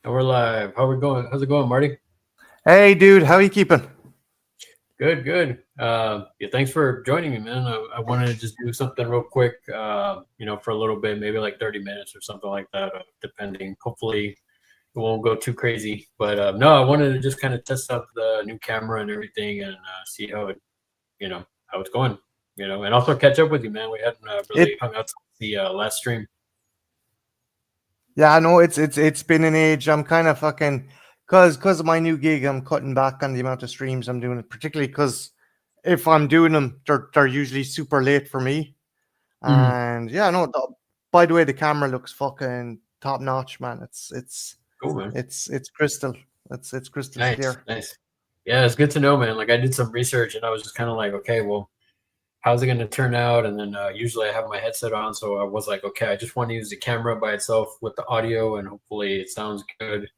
And we're live. How we going? How's it going, Marty? Hey, dude, how are you keeping? Good, good. Yeah, thanks for joining me, man. I wanted to just do something real quick, for a little bit, maybe like 30 minutes or something like that, depending. Hopefully, it won't go too crazy. But no, I wanted to just kind of test out the new camera and everything and see how how it's going, and also catch up with you, man. We hadn't really hung out since the last stream. Yeah, I know it's been an age. I'm kind of fucking because of my new gig. I'm cutting back on the amount of streams I'm doing, particularly because if I'm doing them, they're usually super late for me. And yeah, no. By the way, the camera looks fucking top notch, man. It's Cool, man. It's crystal. It's crystal clear. Nice. Yeah, it's good to know, man. Like I did some research and I was just kind of like, okay, well, how's it going to turn out? And then usually I have my headset on, so I was like, okay, I just want to use the camera by itself with the audio, and hopefully it sounds good and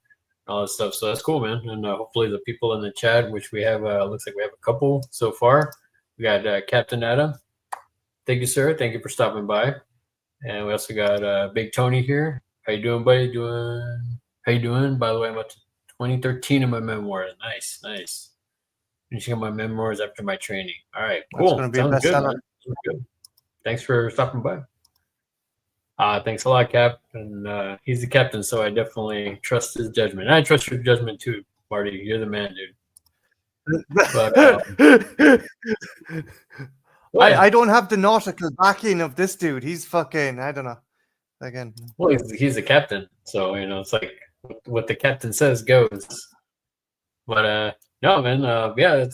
all that stuff. So that's cool, man. And hopefully the people in the chat, which we have, looks like we have a couple so far. We got Captain Adam. Thank you, sir. Thank you for stopping by. And we also got Big Tony here. How you doing, buddy? How you doing? By the way, I'm up to 2013 in my memoirs. Nice. Finishing up my memoirs after my training. All right, cool. That's going to be a bestseller. Good. Thanks for stopping by. Thanks a lot, Cap. And he's the captain, so I definitely trust his judgment. And I trust your judgment too, Marty. You're the man, dude. But, I don't have the nautical backing of this dude. He's fucking, I don't know. Again. Well, he's the captain, so it's like what the captain says goes. But no, man. Yeah,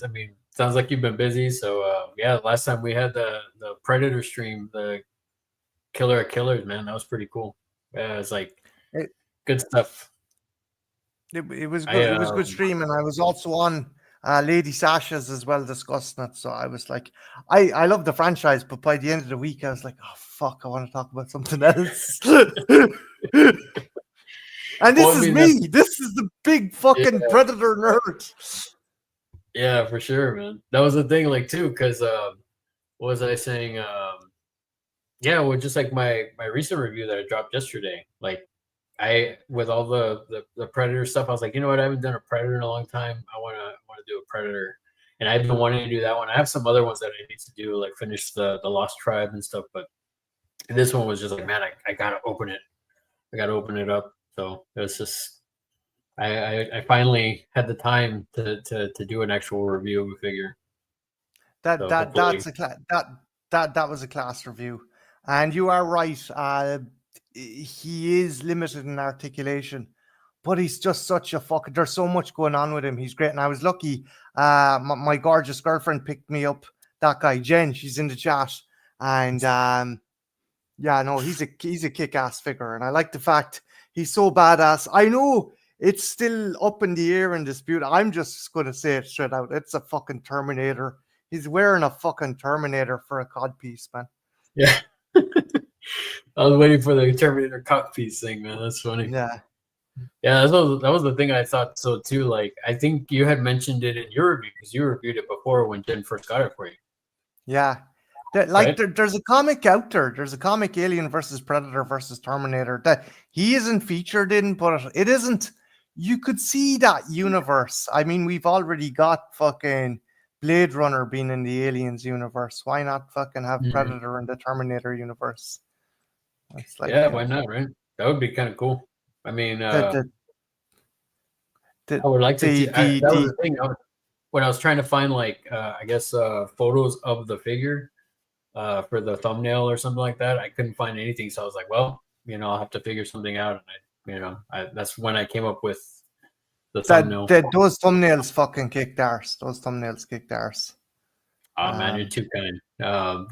sounds like you've been busy. So yeah, last time we had the Predator stream, the Killer of Killers, man, that was pretty cool. Yeah, it's like good stuff. It was good. It was good stream, and I was also on Lady Sasha's as well discussing it. So I was like, I love the franchise, but by the end of the week, I was like, oh fuck, I want to talk about something else. And this is me. This is the big fucking Predator nerd. Yeah, for sure, man. That was the thing, like, too, because what was I saying? Yeah, well, just like my recent review that I dropped yesterday, like with all the Predator stuff, I was like, you know what, I haven't done a Predator in a long time. I want to do a Predator, and I've been wanting to do that one. I have some other ones that I need to do, like finish the Lost Tribe and stuff, but this one was just like, man, I gotta open it. I gotta open it up. So it was just, I finally had the time to do an actual review of a figure. That was a class review, and you are right. He is limited in articulation, but he's just such a fuck. There's so much going on with him. He's great, and I was lucky. My gorgeous girlfriend picked me up. That guy Jen, she's in the chat, and yeah, no, he's a kick-ass figure, and I like the fact he's so badass. I know it's still up in the air and dispute. I'm just going to say it straight out. It's a fucking Terminator. He's wearing a fucking Terminator for a codpiece, man. Yeah. I was waiting for the Terminator codpiece thing, man. That's funny. Yeah. Yeah, that was the thing I thought so too. Like, I think you had mentioned it in your review because you reviewed it before when Jen first got it for you. Yeah. There's a comic out there. There's a comic, Alien versus Predator versus Terminator, that he isn't featured in, but it isn't. You could see that universe. I mean, we've already got fucking Blade Runner being in the Aliens universe. Why not fucking have Predator in the Terminator universe? It's like, yeah, why not, right? That would be kind of cool. I mean, I would like to. That was the thing. When I was trying to find, like, I guess, photos of the figure for the thumbnail or something like that, I couldn't find anything. So I was like, well, I'll have to figure something out. And that's when I came up with the thumbnail. Those thumbnails fucking kicked arse. Those thumbnails kicked arse. Oh, man, you're too kind.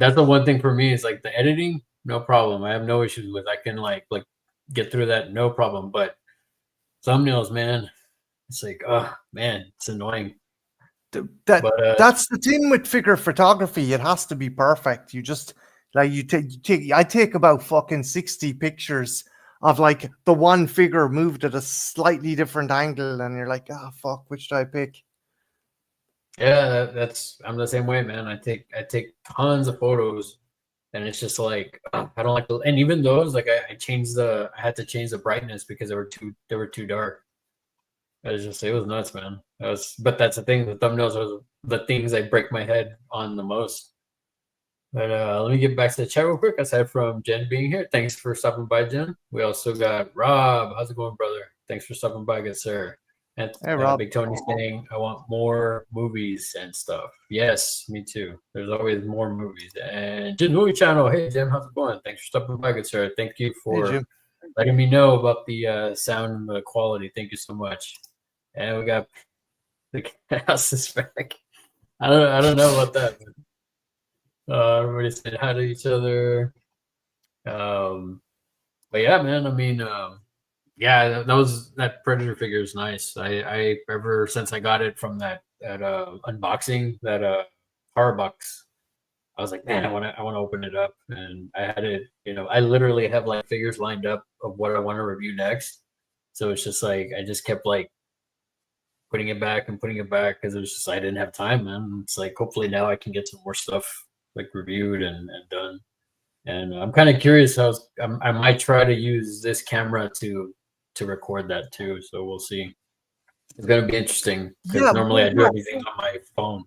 That's the one thing for me is like the editing, no problem. I have no issues with. I can like get through that, no problem. But thumbnails, man, it's like, oh man, it's annoying. That's the thing with figure photography. It has to be perfect. You just like I take about fucking 60 pictures of like the one figure moved at a slightly different angle, and you're like, oh fuck, which do I pick? Yeah, I'm the same way, man. I take tons of photos, and it's just like I don't like and even those, like I had to change the brightness because they were too dark. it was nuts, man. But that's the thing. The thumbnails are the things I break my head on the most. But let me get back to the chat real quick. Aside from Jen being here, thanks for stopping by, Jen. We also got Rob. How's it going, brother? Thanks for stopping by, good sir. And Hey, Rob. Big Tony saying, I want more movies and stuff. Yes, me too. There's always more movies. And Jim Movie Channel. Hey, Jim, how's it going? Thanks for stopping by, good sir. Thank you for letting me know about the sound quality. Thank you so much. And we got the house is back. I don't know about that. Everybody said hi to each other. But yeah, man. I mean, yeah, that Predator figure is nice. I ever since I got it from that unboxing, that horror box, I was like, man, I want to open it up, and I had it. I literally have like figures lined up of what I want to review next. So it's just like I just kept like putting it back because it was just I didn't have time, man. It's like hopefully now I can get some more stuff like reviewed and done. And I'm kind of curious I might try to use this camera to record that too. So we'll see. It's gonna be interesting because normally I do everything on my phone.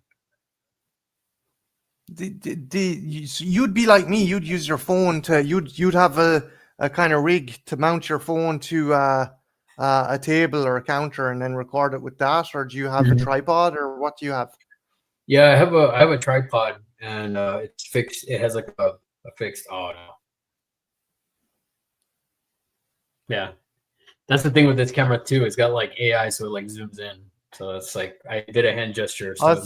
You'd be like me. You'd use your phone you'd have a kind of rig to mount your phone to a table or a counter and then record it with that, or do you have a tripod, or what do you have? Yeah, I have a tripod, and it's fixed. It has like a fixed. Oh no. Yeah, that's the thing with this camera too. It's got like AI, so it like zooms in. So it's like I did a hand gesture. So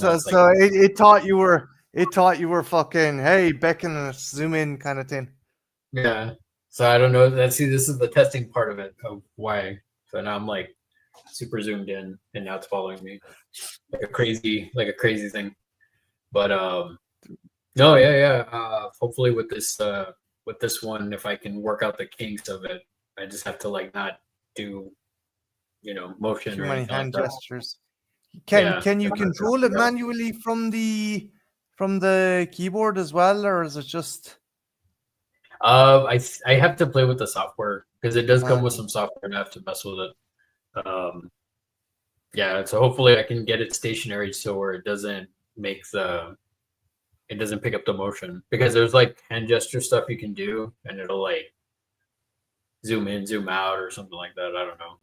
it taught you were fucking, hey, beckon and zoom in kind of thing. Yeah. So I don't know. This is the testing part of it of why. So now I'm like super zoomed in, and now it's following me like a crazy thing. But no, yeah. Hopefully with this one, if I can work out the kinks of it, I just have to like not do, motion too or many hand like gestures. Can you control it manually from the keyboard as well, or is it just? I have to play with the software because it does come with some software, and I have to mess with it. Yeah, so hopefully I can get it stationary so where it doesn't pick up the motion, because there's like hand gesture stuff you can do and it'll like zoom in, zoom out or something like that. I don't know.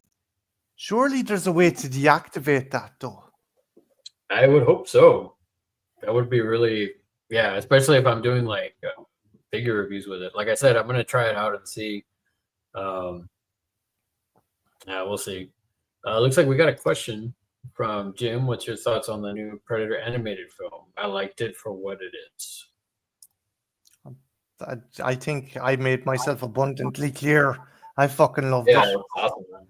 Surely there's a way to deactivate that though. I would hope so. That would be really, yeah, especially if I'm doing like figure reviews with it. Like I said, I'm going to try it out and see. Yeah, we'll see. Looks like we got a question from Jim. What's your thoughts on the new Predator animated film? I liked it for what it is. I think I made myself abundantly clear. I fucking loved it. Yeah, it was awesome, man.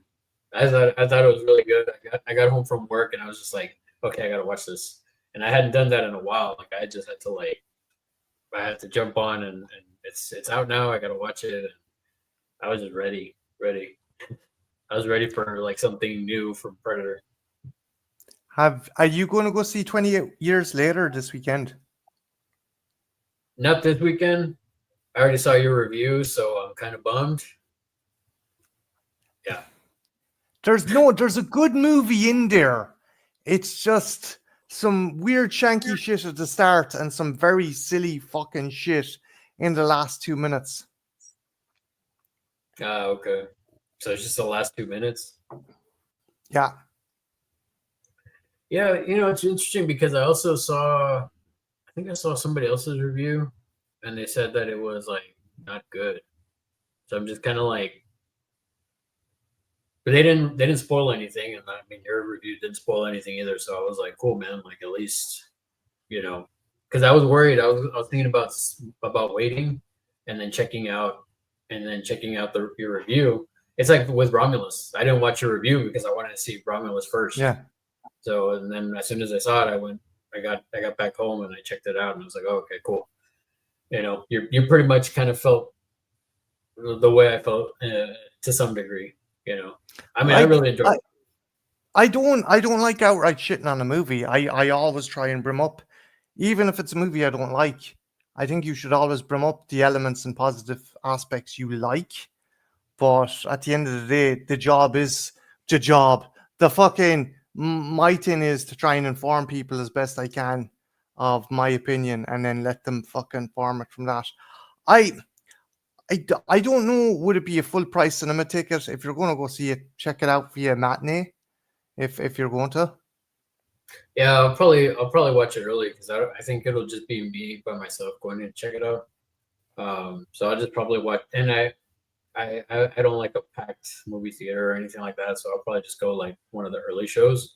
I thought it was really good. I got home from work and I was just like, okay, I got to watch this. And I hadn't done that in a while. Like I just had to I had to jump on and it's out now. I got to watch it. And I was just ready. I was ready for like something new from Predator. Are you going to go see 28 Years Later this weekend? Not this weekend. I already saw your review, so I'm kind of bummed. Yeah. There's a good movie in there. It's just some weird shanky shit at the start and some very silly fucking shit in the last 2 minutes. Okay. So it's just the last 2 minutes? Yeah. Yeah, it's interesting because I also saw somebody else's review and they said that it was like not good. So I'm just kind of like, but they didn't spoil anything, and I mean your review didn't spoil anything either. So I was like, cool, man. Like at least, because I was worried. I was thinking about waiting and then checking out your review. It's like with Romulus. I didn't watch your review because I wanted to see Romulus first. Yeah. So and then as soon as I saw it, I got back home and I checked it out and I was like, oh, okay, cool. You pretty much kind of felt the way I felt to some degree. I mean, I really enjoyed it. I don't like outright shitting on a movie. I always try and brim up, even if it's a movie I don't like. I think you should always brim up the elements and positive aspects you like. But at the end of the day, the job is the job. the fucking my thing is to try and inform people as best I can of my opinion, and then let them fucking form it from that. I I don't know. Would it be a full price cinema ticket if you're going to go see it? Check it out via matinee if you're going to. Yeah, I'll probably watch it early because I think it'll just be me by myself going to check it out. So I'll just probably watch, and I don't like a packed movie theater or anything like that, so I'll probably just go like one of the early shows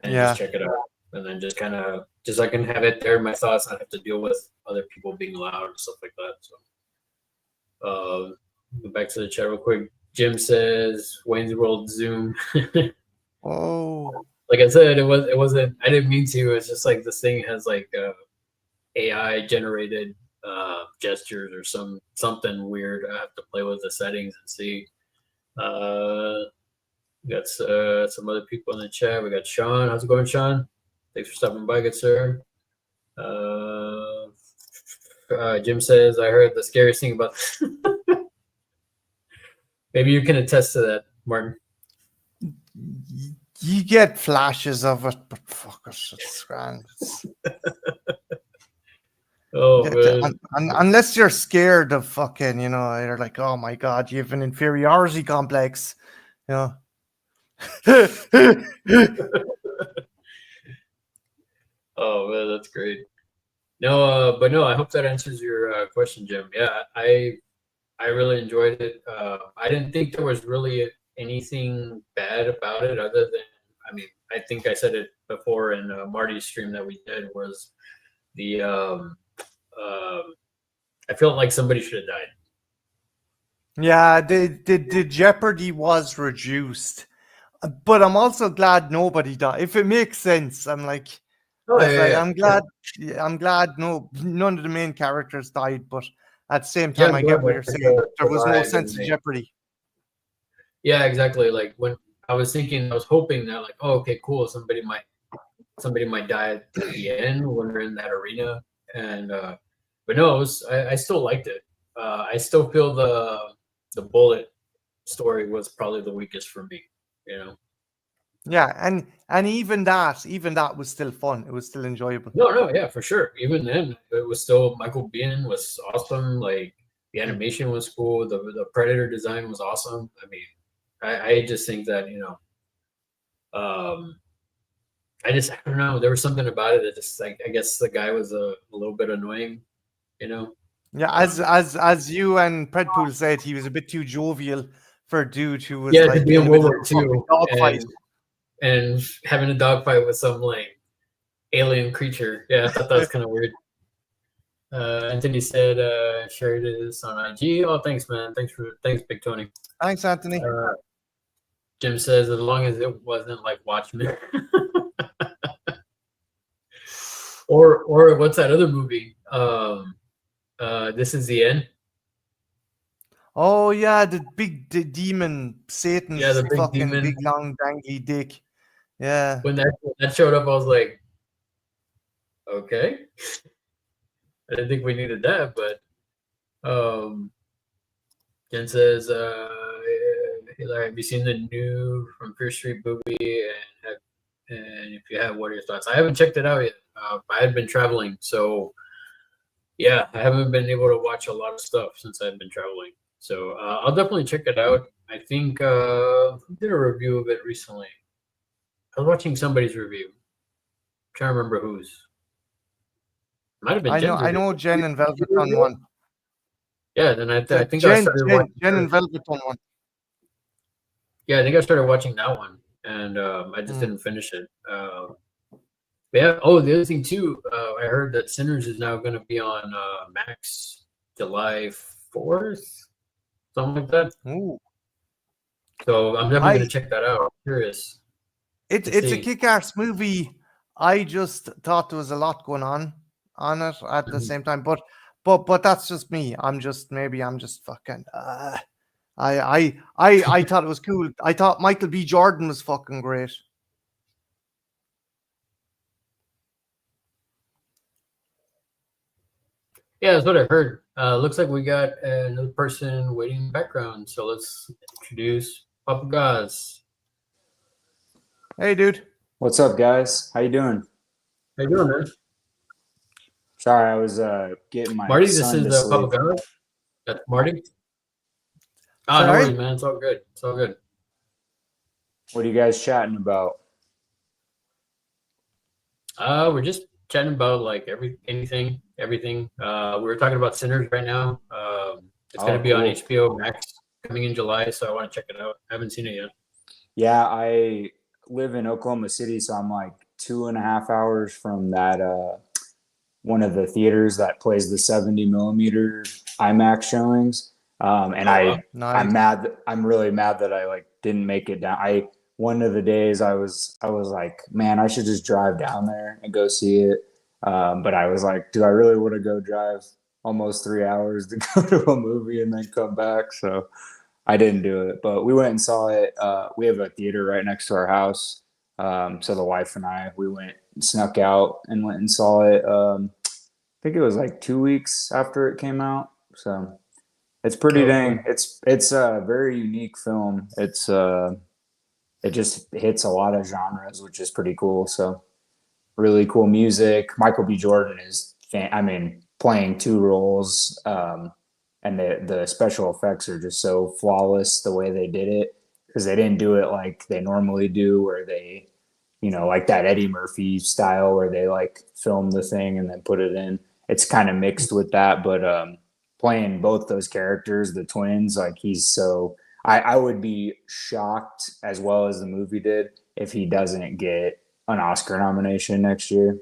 and just check it out, and then just kind of just I can have it there, my thoughts, not have to deal with other people being loud and stuff like that. So, go back to the chat real quick. Jim says Wayne's World Zoom. Oh, Like I said, it wasn't. I didn't mean to. It's just like this thing has like AI generated gestures or something weird. I have to play with the settings and see. We got some other people in the chat. We got Sean. How's it going, Sean? Thanks for stopping by, good sir. Jim says, I heard the scariest thing about. Maybe you can attest to that, Martin. You get flashes of it, but fuck it, it's grand. Unless you're scared of fucking, you're like, oh my god, you have an inferiority complex, Oh man, that's great. No, but no, I hope that answers your question, Jim. Yeah, I really enjoyed it. I didn't think there was really anything bad about it, other than, I mean, I think I said it before in Marty's stream that we did, was the I felt like somebody should have died. Yeah, the jeopardy was reduced, but I'm also glad nobody died. If it makes sense, I'm like, I'm glad none of the main characters died, but at the same time, I get what you're saying. There was no sense of jeopardy. Yeah, exactly. Like when I was thinking, I was hoping that like, oh, okay, cool, somebody might die at the end when we're in that arena, and but no, I still liked it. I still feel the bullet story was probably the weakest for me, Yeah, and even that was still fun. It was still enjoyable. No, yeah, for sure. Even then, it was still, Michael Biehn was awesome. Like the animation was cool. The Predator design was awesome. I mean, I just think that I don't know. There was something about it that just like, I guess the guy was a little bit annoying, Yeah, as you and Predpool said, he was a bit too jovial for a dude who was to like be in World War II dogfight and having a dogfight with some like alien creature. Yeah, I thought that was kind of weird. Anthony said, shared this on IG. Oh, thanks, man. Thanks, Big Tony. Thanks, Anthony. Jim says, as long as it wasn't like Watchmen. or what's that other movie? This Is the End. Oh yeah, the demon Satan's the big fucking demon. Big long dangly dick. Yeah. When that showed up, I was like, okay. I didn't think we needed that, but Jen says, have you seen the new From Fear Street movie? And if you have, what are your thoughts? I haven't checked it out yet. I had been traveling, so yeah, I haven't been able to watch a lot of stuff since I've been traveling. So I'll definitely check it out. I think who did a review of it recently? I was watching somebody's review. I'm trying to remember whose. Might have been Jen's. I know Jen and Velvet on one. Yeah, then I think Jen, I started watching Jen and Velvet on one. Yeah, I think I started watching that one, and I just didn't finish it. Yeah. Oh, the other thing too, I heard that Sinners is now going to be on Max July 4th, something like that. Ooh. So I'm definitely going to check that out. I'm curious. It's a kick-ass movie. I just thought there was a lot going on it at the same time, but that's just me. I'm just fucking. I thought it was cool. I thought Michael B. Jordan was fucking great. Yeah, that's what I heard. Looks like we got another person waiting in the background. So let's introduce Papa Gaz. Hey, dude. What's up, guys? How you doing? How you doing, man? Sorry, I was getting my Marty, this son is to Papa sleep. Gunner. That's Marty. Ah, no Sorry? worries, man. It's all good. It's all good. What are you guys chatting about? We're just chatting about like anything, everything. We were talking about Sinners right now. It's Oh, gonna be on cool. HBO Max coming in July, so I want to check it out. I haven't seen it yet. Yeah, I live in Oklahoma City, so I'm like 2.5 hours from that one of the theaters that plays the 70 millimeter IMAX showings. And Oh wow. I'm Nice. mad. I'm really mad that I like didn't make it down. One of the days I was like, man, I should just drive down there and go see it. But I was like, do I really want to go drive almost 3 hours to go to a movie and then come back? So I didn't do it. But we went and saw it. We have a theater right next to our house. So the wife and I, we went, snuck out and went and saw it. Think it was like 2 weeks after it came out. So it's pretty Oh, cool. dang. It's a very unique film. It just hits a lot of genres, which is pretty cool. So really cool music. Michael B. Jordan is I mean, playing two roles, and the special effects are just so flawless the way they did it, because they didn't do it like they normally do, where they, like that Eddie Murphy style where they like film the thing and then put it in. It's kind of mixed with that, but playing both those characters, the twins, like he's so. I would be shocked, as well as the movie did, if he doesn't get an Oscar nomination next year.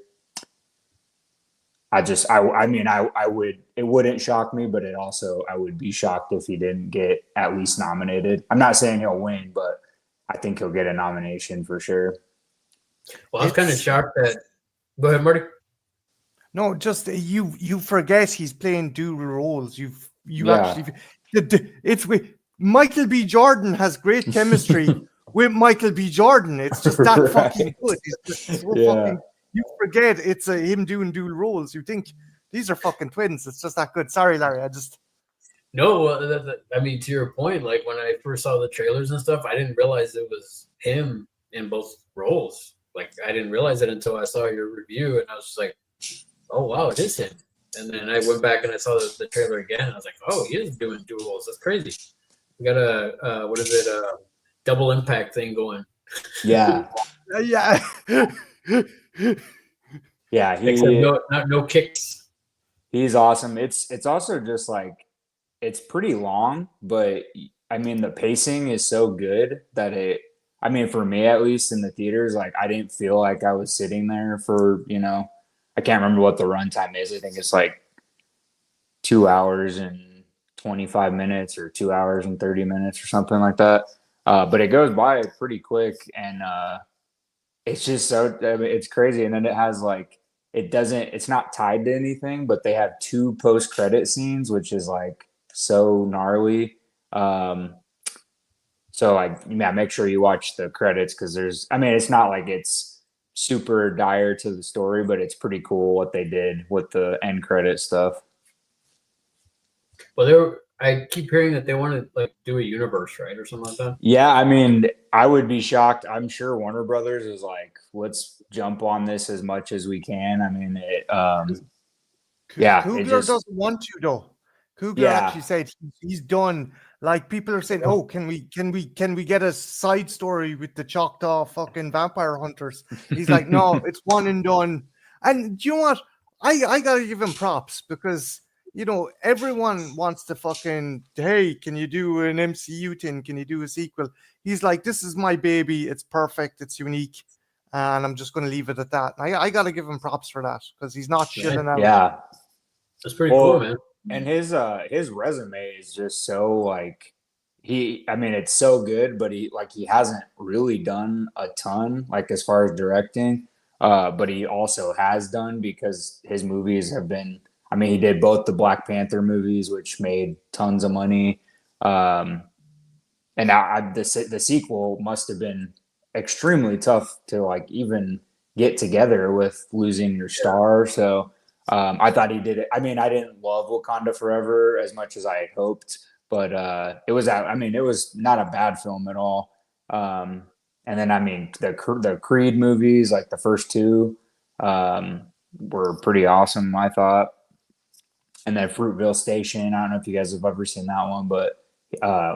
I mean, I would, it wouldn't shock me, but I would be shocked if he didn't get at least nominated. I'm not saying he'll win, but I think he'll get a nomination for sure. Well, I was kind of It's shocked that. Go ahead, Marty. no, just you forget he's playing dual roles. You Yeah. actually it's with Michael B. Jordan has great chemistry with Michael B. Jordan. It's just that fucking Right. good. It's just so Yeah. fucking. You forget it's him doing dual roles. You think these are fucking twins. It's just that good. Sorry, Larry. I just No, I mean, to your point, like when I first saw the trailers and stuff, I didn't realize it was him in both roles. Like I didn't realize it until I saw your review, and I was just like, "Oh wow, it is him." And then I went back and I saw the trailer again. And I was like, "Oh, he is doing dual roles. That's crazy." We got a what is it? A double impact thing going. Yeah. yeah. Yeah. Except no kicks. He's awesome. It's also just like, it's pretty long, but I mean the pacing is so good that I mean, for me at least in the theaters, like I didn't feel like I was sitting there for, I can't remember what the runtime is. I think it's like 2 hours and 25 minutes or 2 hours and 30 minutes or something like that. But it goes by pretty quick, and it's just so, I mean, it's crazy. And then it has like, it's not tied to anything, but they have two post credit scenes, which is like so gnarly. Um, so like, yeah, make sure you watch the credits, because I mean, it's not like it's super dire to the story, but it's pretty cool what they did with the end credit stuff. Well, I keep hearing that they want to like do a universe, right, or something like that. Yeah, I mean, I would be shocked. I'm sure Warner Brothers is like, let's jump on this as much as we can. I mean, yeah, it Coogler just, doesn't want to though. Coogler yeah, actually said he's done. Like people are saying, oh, can we get a side story with the Choctaw fucking vampire hunters? He's like, no, it's one and done. And do you know what? I gotta give him props because everyone wants to fucking, hey, can you do an MCU thing? Can you do a sequel? He's like, this is my baby. It's perfect. It's unique. And I'm just going to leave it at that. I got to give him props for that because he's not Right. shilling out. yeah. That's pretty cool, Well, man. and his resume is just so like, I mean, it's so good, but he hasn't really done a ton, like as far as directing. But he also has done, because his movies have been, I mean, he did both the Black Panther movies, which made tons of money. Um, and the sequel must have been extremely tough to like even get together with losing your star. So I thought he did it. I mean, I didn't love Wakanda Forever as much as I had hoped, but it was, I mean, it was not a bad film at all. And then I mean the Creed movies, like the first two, were pretty awesome, I thought. And then Fruitvale Station. I don't know if you guys have ever seen that one, but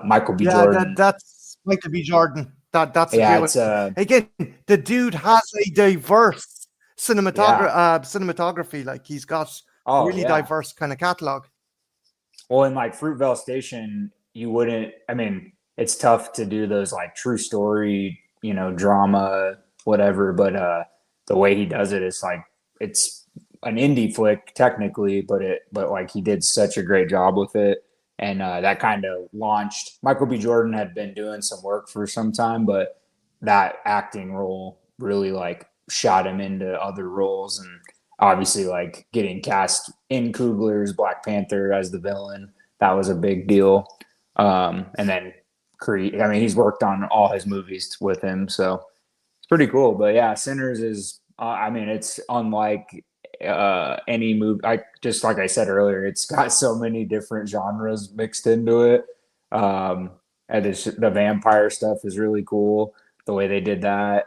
Michael B. Yeah, Jordan. that's Michael B. Jordan. That's a Yeah, great it's one. Again, the dude has a diverse yeah. cinematography. Like he's got Oh really yeah. diverse kind of catalog. Well, in like Fruitvale Station, you wouldn't. I mean, it's tough to do those like true story, drama, whatever. But the way he does it is like it's an indie flick technically, but like he did such a great job with it, and that kind of launched. Michael B. Jordan had been doing some work for some time, but that acting role really like shot him into other roles, and obviously like getting cast in Coogler's Black Panther as the villain, that was a big deal. And then Creed, I mean, he's worked on all his movies with him, so it's pretty cool. But yeah, Sinners is, I mean, it's unlike any movie. Just like I said earlier, it's got so many different genres mixed into it. And the vampire stuff is really cool. The way they did that.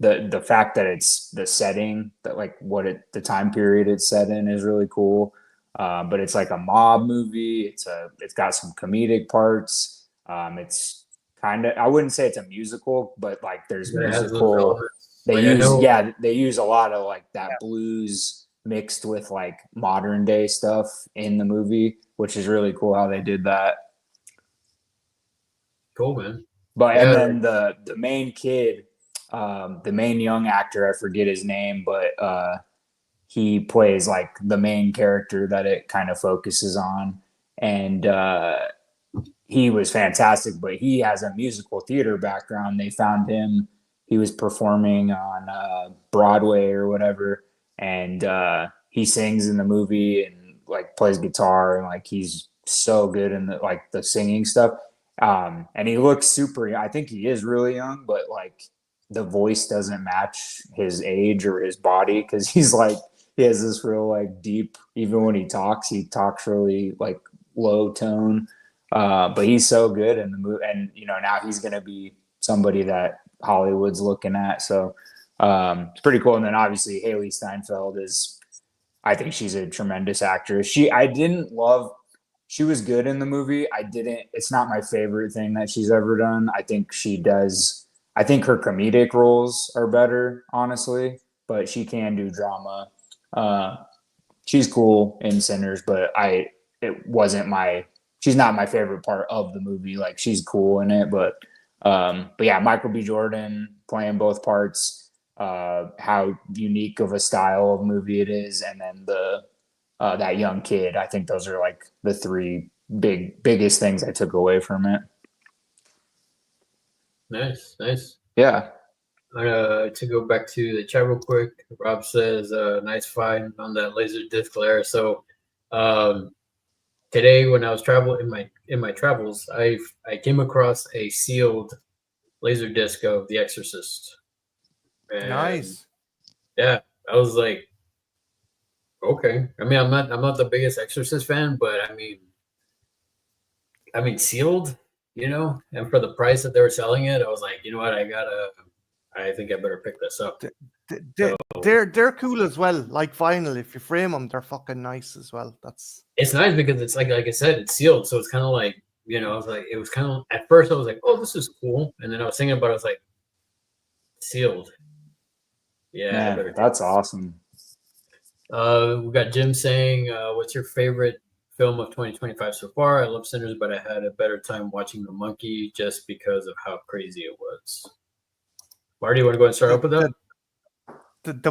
The fact that it's the setting that like the time period it's set in is really cool. But it's like a mob movie. It's got some comedic parts. It's kind of, I wouldn't say it's a musical, but like there's But it has those musical. elements. Like, I know, They use a lot of like that blues mixed with like modern day stuff in the movie, which is really cool how they did that. cool, man. But Yeah, and then the main kid, the main young actor, I forget his name, but he plays like the main character that it kind of focuses on, and he was fantastic. But he has a musical theater background. They found him; he was performing on Broadway or whatever, and he sings in the movie and like plays guitar, and like he's so good in the singing stuff. And he looks super. I think he is really young, but like the voice doesn't match his age or his body because he's like he has this real like deep. Even when he talks really like low tone. But he's so good in the movie, and now he's gonna be somebody that Hollywood's looking at. So it's pretty cool. And then obviously Haley Steinfeld is. I think she's a tremendous actress. She was good in the movie. It's not my favorite thing that she's ever done. I think her comedic roles are better, honestly, but she can do drama. She's cool in Sinners, but she's not my favorite part of the movie. Like she's cool in it, but yeah, Michael B. Jordan playing both parts, how unique of a style of movie it is. And then that young kid. I think those are like the three biggest things I took away from it. nice, nice. Yeah. To go back to the chat real quick, Rob says, nice find on that laser disc layer. So today when I was traveling in my travels, I came across a sealed laser disc of The Exorcist. And Nice. yeah, I was like, okay. I mean, I'm not the biggest Exorcist fan, but I mean sealed, and for the price that they were selling it, I was like, you know what, I think I better pick this up. They're cool as well. Like vinyl, if you frame them, they're fucking nice as well. It's nice because it's like I said, it's sealed, so it's kind of like, I was like, it was kind of at first I was like, oh, this is cool, and then I was thinking about it, I was like, sealed. Yeah, Man, that's awesome. We got Jim saying, what's your favorite film of 2025 so far? I love Sinners, but I had a better time watching The Monkey just because of how crazy it was. Marty, you want to go and start up with that? The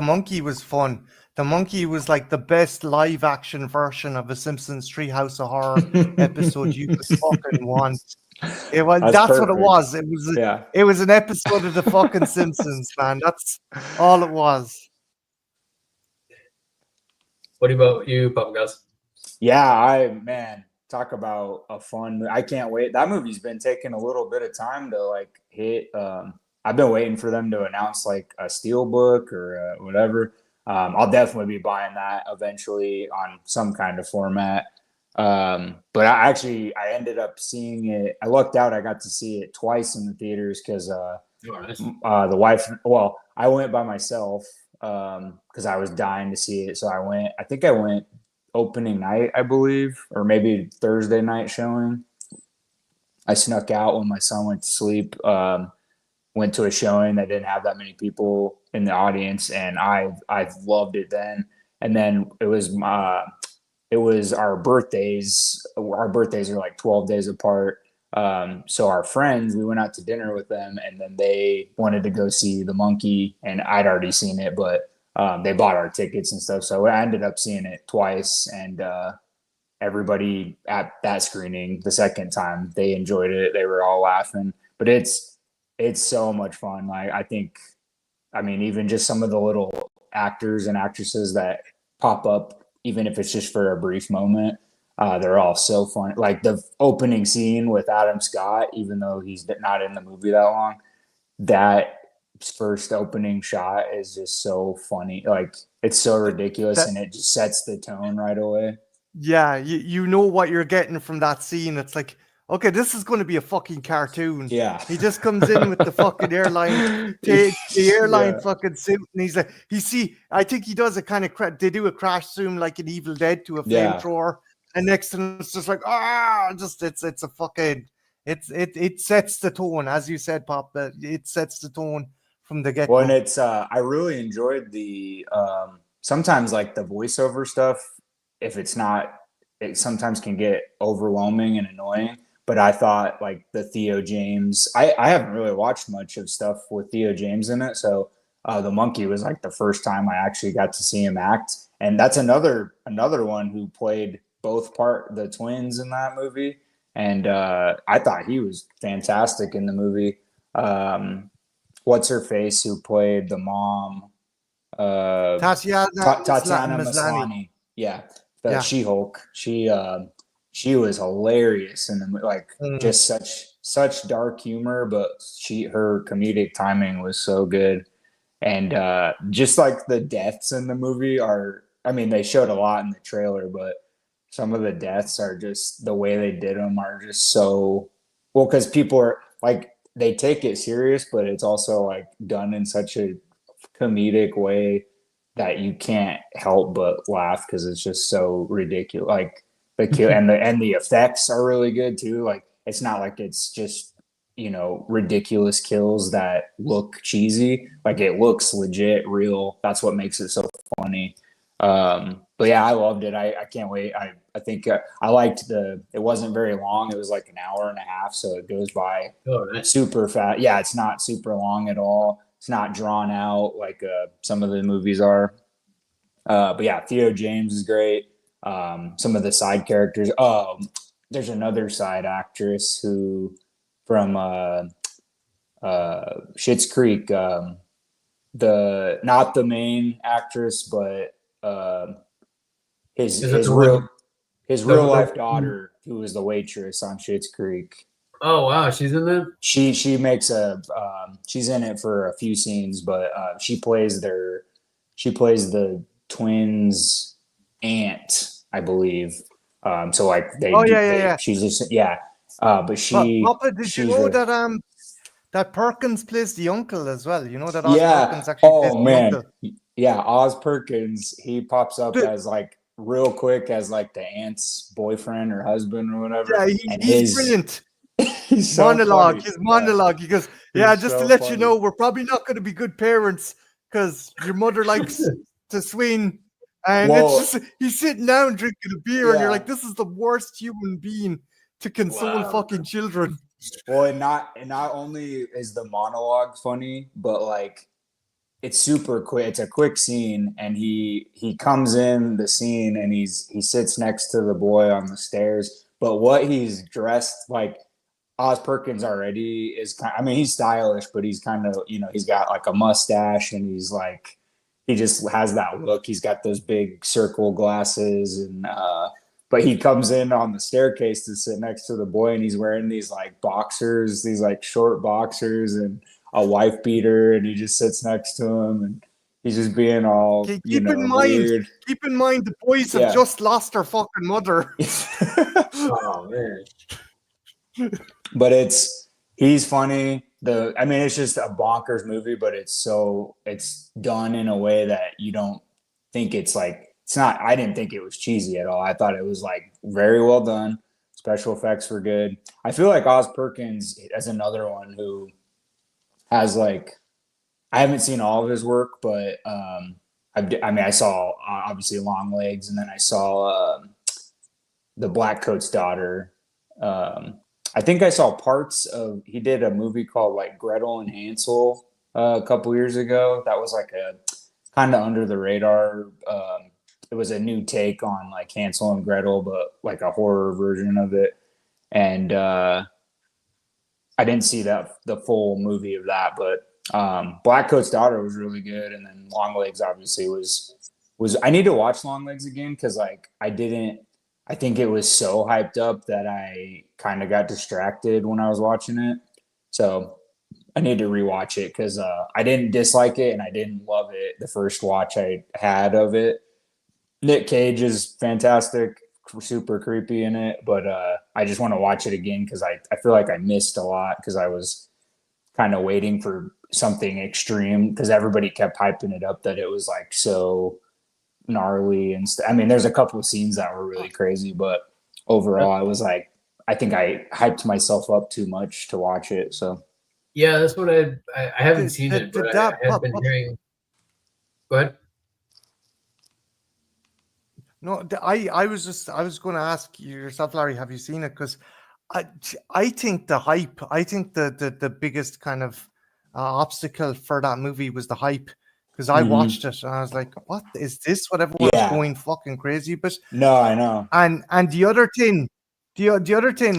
monkey was fun. The Monkey was like the best live action version of a Simpsons Treehouse of Horror episode you could fucking want. That's what it was. It was an episode of the fucking Simpsons, man. That's all it was. What about you, Papa Gus? Yeah, talk about a fun. I can't wait. That movie's been taking a little bit of time to like hit. I've been waiting for them to announce like a steelbook or whatever. I'll definitely be buying that eventually on some kind of format. But I ended up seeing it. I lucked out. I got to see it twice in the theaters because nice. the wife. Well, I went by myself because I was dying to see it. So I went. I think I went opening night, I believe, or maybe Thursday night showing. I snuck out when my son went to sleep. Went to a showing that didn't have that many people in the audience, and I loved it then. And then it was our birthdays. Our birthdays are like 12 days apart. So our friends, we went out to dinner with them, and then they wanted to go see The Monkey, and I'd already seen it, but they bought our tickets and stuff. So I ended up seeing it twice, and everybody at that screening the second time, they enjoyed it. They were all laughing, but it's so much fun. Like I mean, even just some of the little actors and actresses that pop up, even if it's just for a brief moment, they're all so fun. Like the opening scene with Adam Scott, even though he's not in the movie that long, that first opening shot is just so funny. Like it's so ridiculous, and it just sets the tone right away. Yeah, you know what you're getting from that scene. It's like, okay, this is going to be a fucking cartoon. Yeah. He just comes in with the fucking airline, the airline fucking suit, and he's like, I think he does a kind of, they do a crash zoom like an Evil Dead to a flamethrower, and next thing it's just like, it's a fucking, it sets the tone, as you said, Pop. It sets the tone from the get-go. Well, and it's, I really enjoyed the, sometimes like the voiceover stuff. If it's not, it sometimes can get overwhelming and annoying. But I thought like the Theo James, I haven't really watched much of stuff with Theo James in it. So The Monkey was like the first time I actually got to see him act. And that's another one who played the twins in that movie. And I thought he was fantastic in the movie. What's her face who played the mom? Tatiana Maslany. Yeah. She-Hulk. She was hilarious and just such dark humor, but her comedic timing was so good. And just like the deaths in the movie they showed a lot in the trailer, but some of the deaths are just the way they did them are just so well, because people are like, they take it serious, but it's also like done in such a comedic way that you can't help but laugh because it's just so ridiculous. Like the kill and the effects are really good too. Like it's not like it's just, ridiculous kills that look cheesy. Like it looks legit, real. That's what makes it so funny. But yeah, I loved it. I can't wait. I think I liked it wasn't very long. It was like an hour and a half. So it goes by super fast. Yeah. It's not super long at all. It's not drawn out like some of the movies are. But yeah, Theo James is great. Some of the side characters. There's another side actress who from Schitt's Creek. Not the main actress, but his real life daughter, who was the waitress on Schitt's Creek. Oh wow, she's in there. She makes she's in it for a few scenes, but she plays the twins' aunt, I believe. So like she's just but she. Papa, did you know that that Perkins plays the uncle as well? You know that Oz Perkins actually plays the uncle. Yeah, Oz Perkins. He pops up as like real quick as like the aunt's boyfriend or husband or whatever. Yeah, he's brilliant. His monologue. He goes, just so to let you know, we're probably not going to be good parents because your mother likes to swing. And it's just, he's sitting down drinking a beer, and you're like, this is the worst human being to console fucking children. Well, and not only is the monologue funny, but like it's super quick. It's a quick scene, and he comes in the scene and he sits next to the boy on the stairs. But what he's dressed like, Oz Perkins already is he's stylish, but he's kind of, he's got like a mustache, and he's like, he just has that look. He's got those big circle glasses, and but he comes in on the staircase to sit next to the boy, and he's wearing these like short boxers and a wife beater, and he just sits next to him, and He's just being all, Okay, weird. keep in mind, the boys have just lost their fucking mother. Oh man. But he's funny. It's just a bonkers movie, but it's done in a way that you don't think it's like, it's not, I didn't think it was cheesy at all. I thought it was like very well done. Special effects were good. I feel like Oz Perkins is another one who has like, I haven't seen all of his work, but I saw obviously Long Legs, and then I saw The Black Coat's Daughter. I think I saw parts of. He did a movie called like Gretel and Hansel a couple years ago. That was like a kind of under the radar. It was a new take on like Hansel and Gretel, but like a horror version of it. And I didn't see the full movie of that, but Black Coat's Daughter was really good, and then Long Legs obviously was. I need to watch Long Legs again because like I didn't. I think it was so hyped up that I kind of got distracted when I was watching it. So I need to rewatch it because I didn't dislike it and I didn't love it the first watch I had of it. Nick Cage is fantastic, super creepy in it, but I just want to watch it again because I feel like I missed a lot because I was kind of waiting for something extreme because everybody kept hyping it up that it was like so gnarly and there's a couple of scenes that were really crazy, but overall I was like, I think I hyped myself up too much to watch it. So yeah, that's what I haven't seen it, but I have been hearing. Go ahead. No, I was going to ask yourself, Larry, have you seen it? Because I think the hype, I think the biggest kind of obstacle for that movie was the hype. Because I watched it and I was like, what is this? What everyone's going fucking crazy about? No, I know. And the other thing,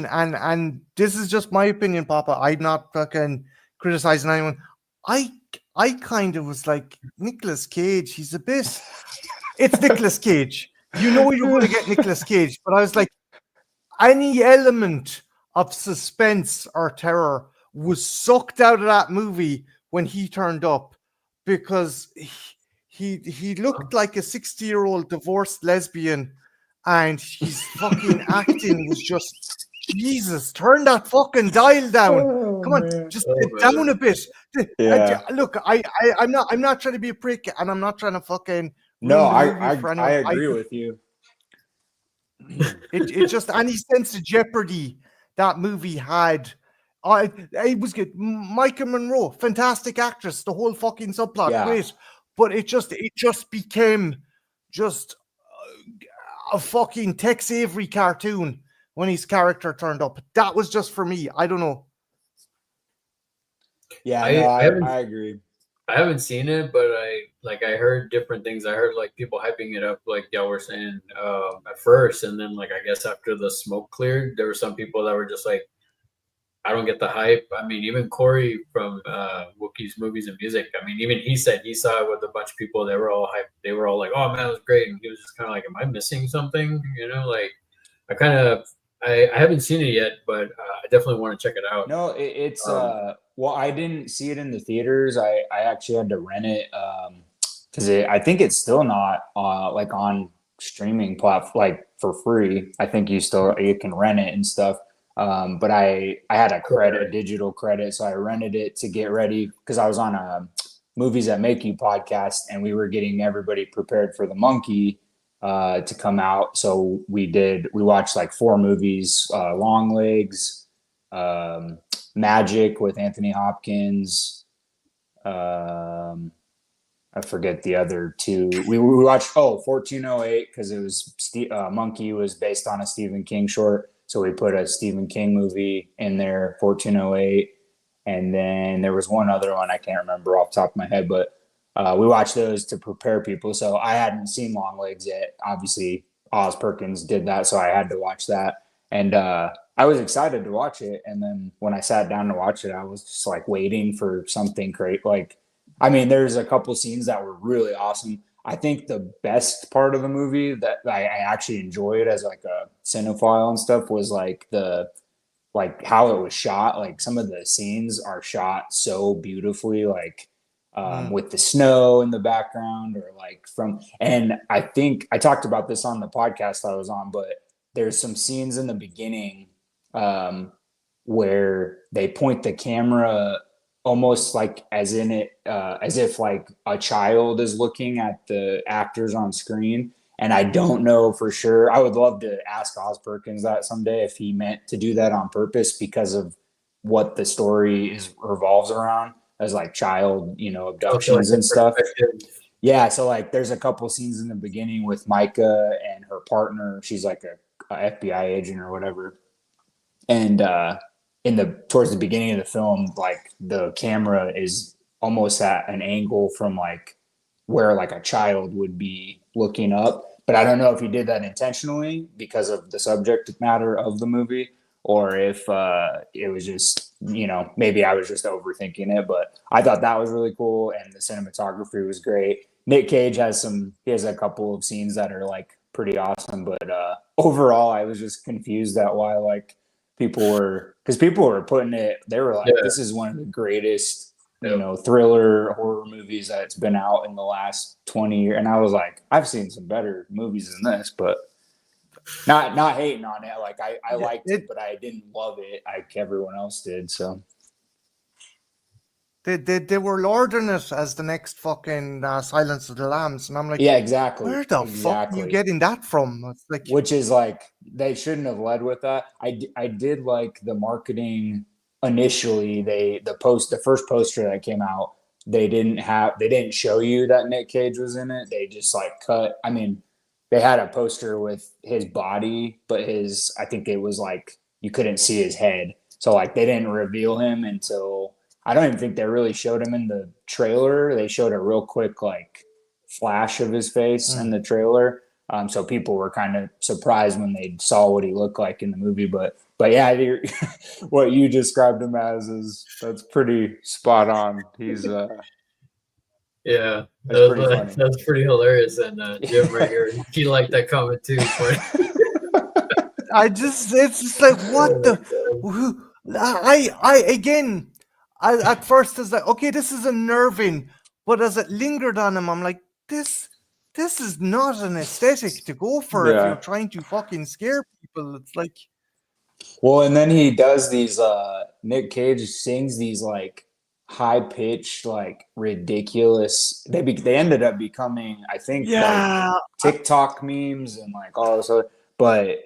and this is just my opinion, Papa. I'm not fucking criticizing anyone. I kind of was like, Nicolas Cage, he's a bit. It's Nicolas Cage. You know you're going to get Nicolas Cage, but I was like, any element of suspense or terror was sucked out of that movie when he turned up. Because he looked like a 60-year-old divorced lesbian, and his fucking acting was just, Jesus, turn that fucking dial down. Come on, just get down a bit. Look, I'm not trying to be a prick, and I'm not trying to fucking. No, I agree with you. It just any sense of jeopardy that movie had. It was good. Micah Monroe, fantastic actress. The whole fucking subplot, great. But it just became just a fucking Tex Avery cartoon when his character turned up. That was just for me. I don't know. Yeah, I agree. I haven't seen it, but I heard different things. I heard like people hyping it up, like y'all were saying at first, and then like I guess after the smoke cleared, there were some people that were just like, I don't get the hype. I mean, even Corey from Wookiees Movies and Music, I mean, even he said he saw it with a bunch of people. They were all hyped. They were all like, oh, man, it was great. And he was just kind of like, am I missing something? You know, like I haven't seen it yet, but I definitely want to check it out. No, it's well, I didn't see it in the theaters. I actually had to rent it because I think it's still not like on streaming platform like for free. I think you can rent it and stuff. But I had a digital credit, so I rented it to get ready because I was on a Movies That Make You podcast, and we were getting everybody prepared for the Monkey to come out. So we watched like 4 movies: Long Legs, Magic with Anthony Hopkins. I forget the other 2. We watched 1408 because it was Monkey was based on a Stephen King short. So we put a Stephen King movie in there, 1408. And then there was one other one I can't remember off the top of my head, but we watched those to prepare people. So I hadn't seen Long Legs yet. Obviously, Oz Perkins did that, so I had to watch that. And I was excited to watch it. And then when I sat down to watch it, I was just like waiting for something great. Like, I mean, there's a couple scenes that were really awesome. I think the best part of the movie that I actually enjoyed as like a cinephile and stuff was like how it was shot. Like some of the scenes are shot so beautifully. Like with the snow in the background, or like and I think I talked about this on the podcast I was on, but there's some scenes in the beginning where they point the camera almost like as if like a child is looking at the actors on screen. And I don't know for sure. I would love to ask Oz Perkins that someday if he meant to do that on purpose because of what the story revolves around, as like child, abductions and stuff. Yeah, so like there's a couple scenes in the beginning with Micah and her partner. She's like a FBI agent or whatever. And towards the beginning of the film, like the camera is almost at an angle from like where like a child would be looking up. But I don't know if he did that intentionally because of the subject matter of the movie, or if it was just, maybe I was just overthinking it. But I thought that was really cool, and the cinematography was great. Nick Cage has a couple of scenes that are like pretty awesome, but overall, I was just confused at why like people were putting it. They were like, this is one of the greatest thriller horror movies that's been out in the last 20 years. And I was like, I've seen some better movies than this, but not hating on it. Like I liked it, but I didn't love it like everyone else did. So they were lauding it as the next fucking Silence of the Lambs, and I'm like, yeah, exactly. Where the fuck are you getting that from? It's like, which is like they shouldn't have led with that. I did like the marketing. Initially, the first poster that came out, they didn't show you that Nick Cage was in it. They just like cut. I mean, they had a poster with his body, but I think it was like you couldn't see his head. So like they didn't reveal him until, I don't even think they really showed him in the trailer. They showed a real quick like flash of his face in the trailer. So people were kind of surprised when they saw what he looked like in the movie, but yeah, what you described him that's pretty spot on. He's yeah, that's pretty hilarious. And Jim right here, he liked that comment too. it's just like, what the? I at first was like, okay, this is unnerving, but as it lingered on him, I'm like, this is not an aesthetic to go for if you're trying to fucking scare people. It's like, well, and then he does these. Nick Cage sings these like high pitched, like ridiculous. They ended up becoming, I think, like TikTok memes and like all this other. But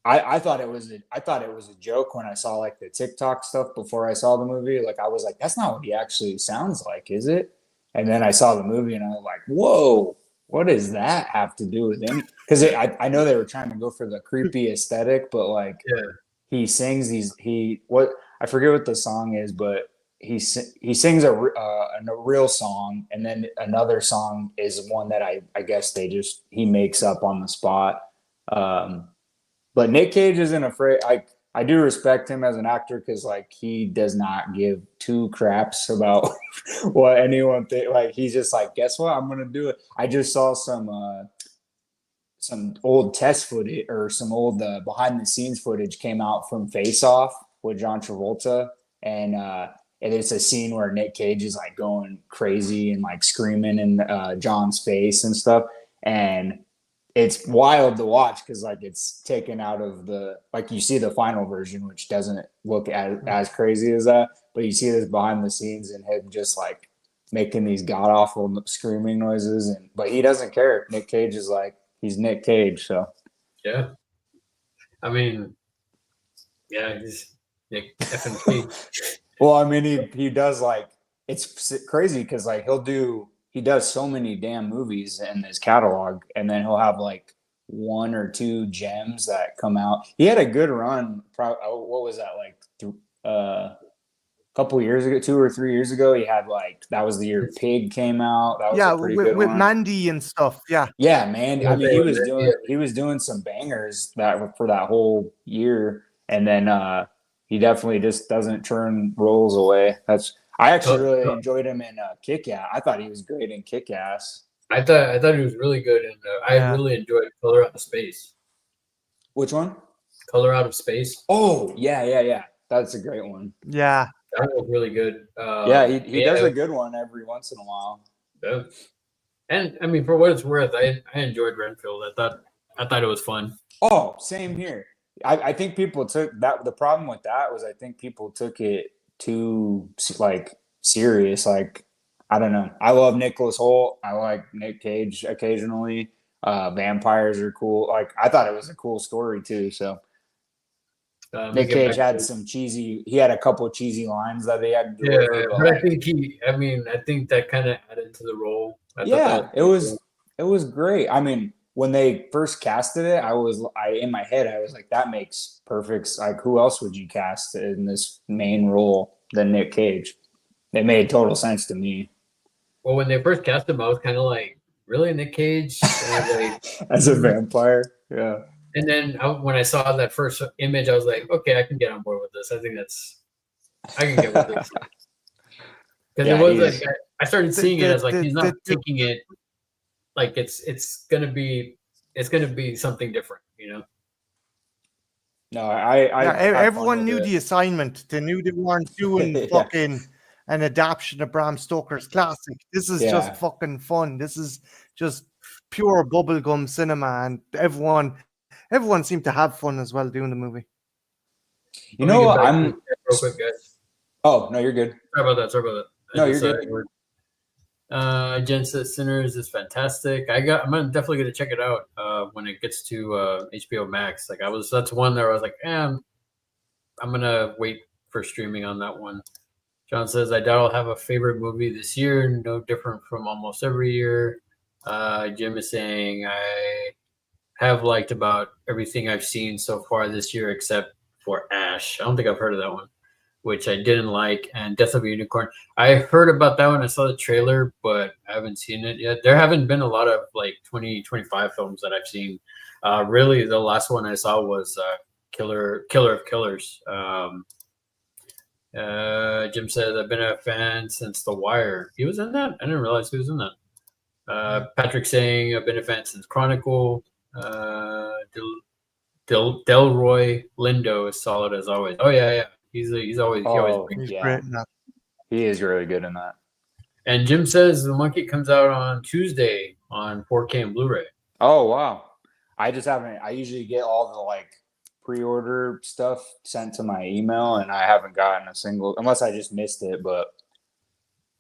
I thought it was a joke when I saw like the TikTok stuff before I saw the movie. Like I was like, that's not what he actually sounds like, is it? And then I saw the movie and I was like, whoa, what does that have to do with him? Because I know they were trying to go for the creepy aesthetic, but like he sings I forget what the song is, but he sings a real song, and then another song is one that I guess he makes up on the spot. But Nick Cage isn't afraid. I do respect him as an actor because like he does not give two craps about what anyone think. Like he's just like, guess what? I'm gonna do it. I just saw some old test footage or some old behind the scenes footage came out from Face Off with John Travolta, and it's a scene where Nick Cage is like going crazy and like screaming in John's face and stuff, and it's wild to watch because like it's taken out of like you see the final version, which doesn't look as crazy as that, but you see this behind the scenes and him just like making these god awful screaming noises, but he doesn't care. Nick Cage is like, he's Nick Cage, so yeah. I mean, yeah, he's Nick effing Cage. Well, I mean, he does like, it's crazy because like he does so many damn movies in his catalog, and then he'll have like one or two gems that come out. He had a good run. What was that, like a couple years ago, 2 or 3 years ago? He had like, that was the year Pig came out. That was a pretty good with one. Mandy and stuff. Yeah, Mandy. I mean, he was doing some bangers for that whole year, and then he definitely just doesn't turn roles away. I actually really enjoyed him in Kick-Ass. I thought he was great in Kick-Ass. I thought he was really good, and I really enjoyed Color Out of Space. Which one? Color Out of Space. Oh, yeah. That's a great one. Yeah. That was really good. Yeah, he does a good one every once in a while. Yeah. And I mean, for what it's worth, I enjoyed Renfield. I thought it was fun. Oh, same here. I think people took that. The problem with that was I think people took it too like serious. Like I don't know. I love Nicholas Hoult. I like Nick Cage occasionally. Vampires are cool. Like I thought it was a cool story too. So Nick Cage had some cheesy. He had a couple of cheesy lines that they had to deliver. Yeah, but I think I think that kind of added to the role. Yeah, it was great. I mean, when they first casted it, I in my head I was like, that makes perfect. Like, who else would you cast in this main role than Nick Cage? It made total sense to me. Well, when they first cast him, I was kind of like, really, Nick Cage? Like, as a vampire, yeah. And then when I saw that first image, I was like, okay, I can get on board with this. I can get with this. Because it was like I started seeing it as like he's not taking it like it's gonna be something different, you know. No, everyone knew the assignment. They knew they weren't doing fucking an adaptation of Bram Stoker's classic. This is just fucking fun. This is just pure bubblegum cinema, and everyone seemed to have fun as well doing the movie. You know, I'm real quick, guys. Oh no, you're good. Sorry about that. No, you're good. Jen says Sinners is fantastic. I'm definitely gonna check it out when it gets to HBO Max. Like that's one that I was like, I'm gonna wait for streaming on that one. John says I doubt I'll have a favorite movie this year, no different from almost every year. Jim is saying I have liked about everything I've seen so far this year except for Ash. I don't think I've heard of that one, which I didn't like, and Death of a Unicorn. I heard about that one. I saw the trailer, but I haven't seen it yet. There haven't been a lot of like 2025 films that I've seen. Really, the last one I saw was Killer of Killers. Jim says, I've been a fan since The Wire. He was in that? I didn't realize he was in that. Patrick saying, I've been a fan since Chronicle. Delroy Lindo is solid as always. Oh, yeah. He's always he's great in that. He is really good in that. And Jim says The Monkey comes out on Tuesday on 4K and Blu-ray. Oh wow! I just haven't. I usually get all the like pre-order stuff sent to my email, and I haven't gotten a single unless I just missed it. But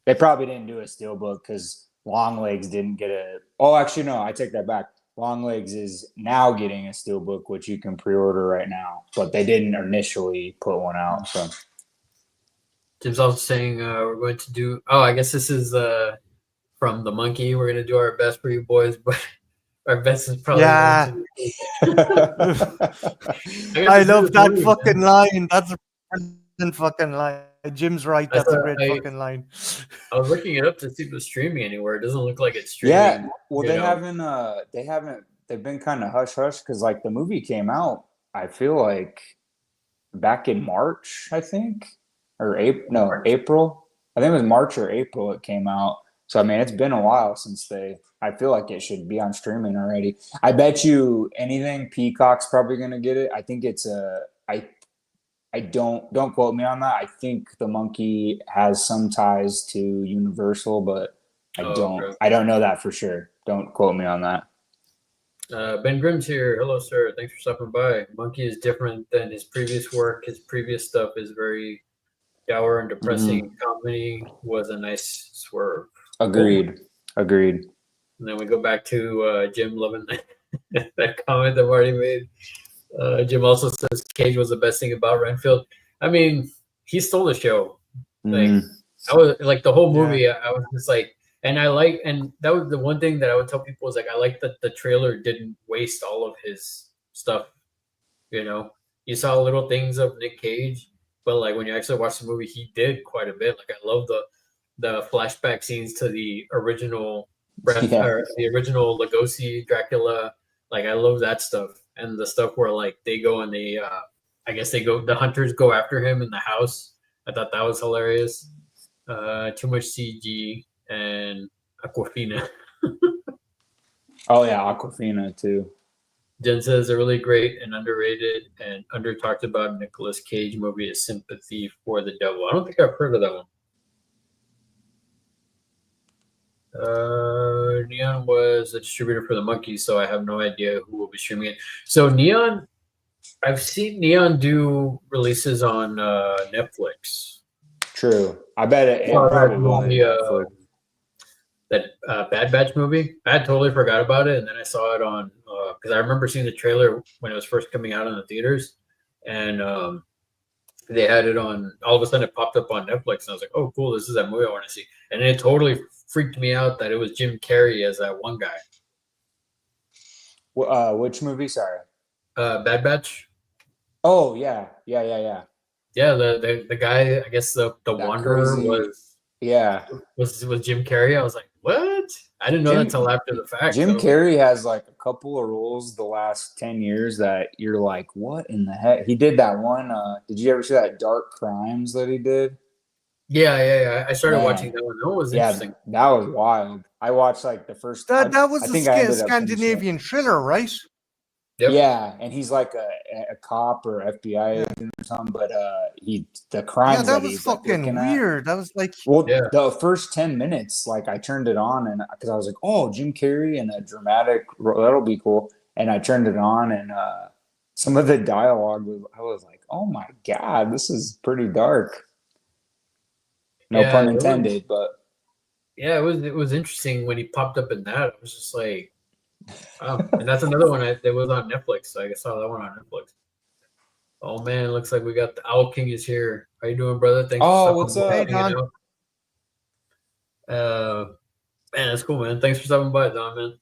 they probably didn't do a steelbook because Longlegs didn't get a. Oh, actually, no. I take that back. Longlegs is now getting a steelbook, which you can pre-order right now, but they didn't initially put one out. So Jim's also saying we're going to do. Oh, I guess this is from The Monkey. We're going to do our best for you boys, but our best is probably. Yeah. I love that fucking line. That's a brilliant fucking line. Jim's right. That's a great fucking line. I was looking it up to see if it was streaming anywhere. It doesn't look like it's streaming. Yeah. Well, they haven't. They've been kind of hush hush because like the movie came out. I feel like back in March, I think, or April. No, April. I think it was March or April it came out. So I mean, it's been a while since they. I feel like it should be on streaming already. I bet you anything Peacock's probably gonna get it. I think it's a. I don't quote me on that. I think The Monkey has some ties to Universal, but I don't know that for sure. Don't quote me on that. Ben Grimm's here. Hello, sir. Thanks for stopping by. Monkey is different than his previous work. His previous stuff is very dour and depressing. Comedy was a nice swerve. Agreed. And then we go back to Jim loving that comment that Marty made. Jim also says Cage was the best thing about Renfield. I mean, he stole the show. Like I was like the whole movie. Yeah. I was just like, and that was the one thing that I would tell people was like, I like that the trailer didn't waste all of his stuff. You know, you saw little things of Nick Cage, but like when you actually watch the movie, he did quite a bit. Like I love the flashback scenes to the original the original Lugosi Dracula. Like I love that stuff. And the stuff where like they go and they the hunters go after him in the house. I thought that was hilarious. Too much CG and Aquafina. Oh yeah, Aquafina too. Jen says a really great and underrated and under talked about Nicolas Cage movie is Sympathy for the Devil. I don't think I've heard of that one. Neon was a distributor for the Monkeys, so I have no idea who will be streaming it. So Neon, I've seen Neon do releases on Netflix. True. I bet it probably will. That Bad Batch movie. I had totally forgot about it, and then I saw it on because I remember seeing the trailer when it was first coming out in the theaters, and they had it on. All of a sudden, it popped up on Netflix, and I was like, "Oh, cool! This is that movie I want to see." And it totally freaked me out that it was Jim Carrey as that one guy. Which movie? Sorry. Bad Batch. Oh yeah. Yeah, the guy. I guess the Wanderer crazy. was Jim Carrey. I was like, what? I didn't know that until after the fact. Jim Carrey has like a couple of roles the last 10 years that you're like, what in the heck? He did that one. Did you ever see that Dark Crimes that he did? Yeah. I started watching that one. That was interesting. That was wild. I watched like the first. That was a Scandinavian thriller, right? Yep. Yeah, and he's like a cop or FBI agent or something, but the crimes that was fucking weird. That was like the first 10 minutes, like I turned it on and because I was like, oh, Jim Carrey and a dramatic, that'll be cool, and I turned it on and some of the dialogue I was like, oh my god, this is pretty dark. No pun intended, but yeah, it was interesting when he popped up in that. I was just like. Oh, and that's another one that was on Netflix. So I saw that one on Netflix. Oh man, it looks like we got the Owl King is here. How you doing, brother? Thanks. What's up? Hey, Don. Man, that's cool, man. Thanks for stopping by, Don,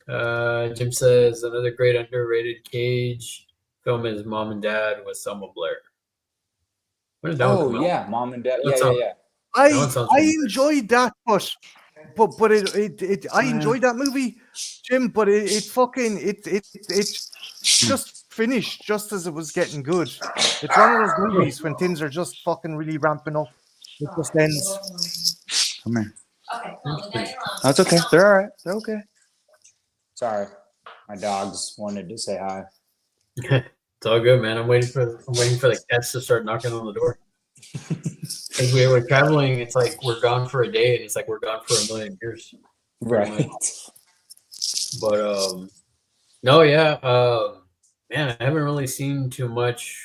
man. Jim says another great underrated Cage film is Mom and Dad with Selma Blair. When did that one come out? Yeah, Mom and Dad. Yeah. I enjoyed that, but I enjoyed that movie, Jim. But it just finished just as it was getting good. It's one of those movies when things are just fucking really ramping up. It just ends. Come here. Okay. That's okay. They're all right. They're okay. Sorry, my dogs wanted to say hi. It's all good, man. I'm waiting for the cats to start knocking on the door. Because we were traveling, it's like we're gone for a day, and it's like we're gone for a million years. Right. But no, yeah, man, I haven't really seen too much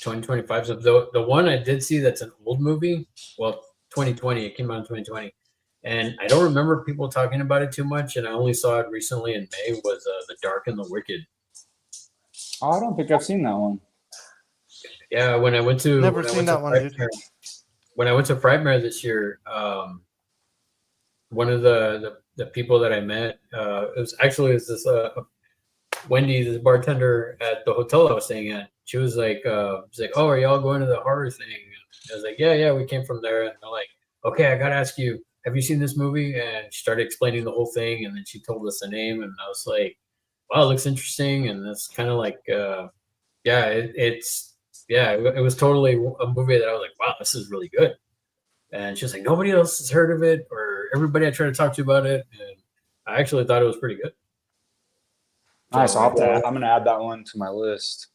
2025 stuff. The one I did see that's an old movie, well, 2020, it came out in 2020, and I don't remember people talking about it too much, and I only saw it recently in May, was The Dark and the Wicked. Oh, I don't think I've seen that one. Yeah, when I went to when I went to Frightmare this year, one of the people that I met, it was this Wendy, this bartender at the hotel I was staying at. She was like, "Oh, are y'all going to the horror thing?" And I was like, "Yeah, we came from there." And they're like, "Okay, I gotta ask you, have you seen this movie?" And she started explaining the whole thing, and then she told us the name, and I was like, "Wow, it looks interesting." And that's kind of like, it was totally a movie that I was like, wow, this is really good. And she's like, nobody else has heard of it, or everybody I tried to talk to about it. And I actually thought it was pretty good. Nice. I'm going to add that one to my list.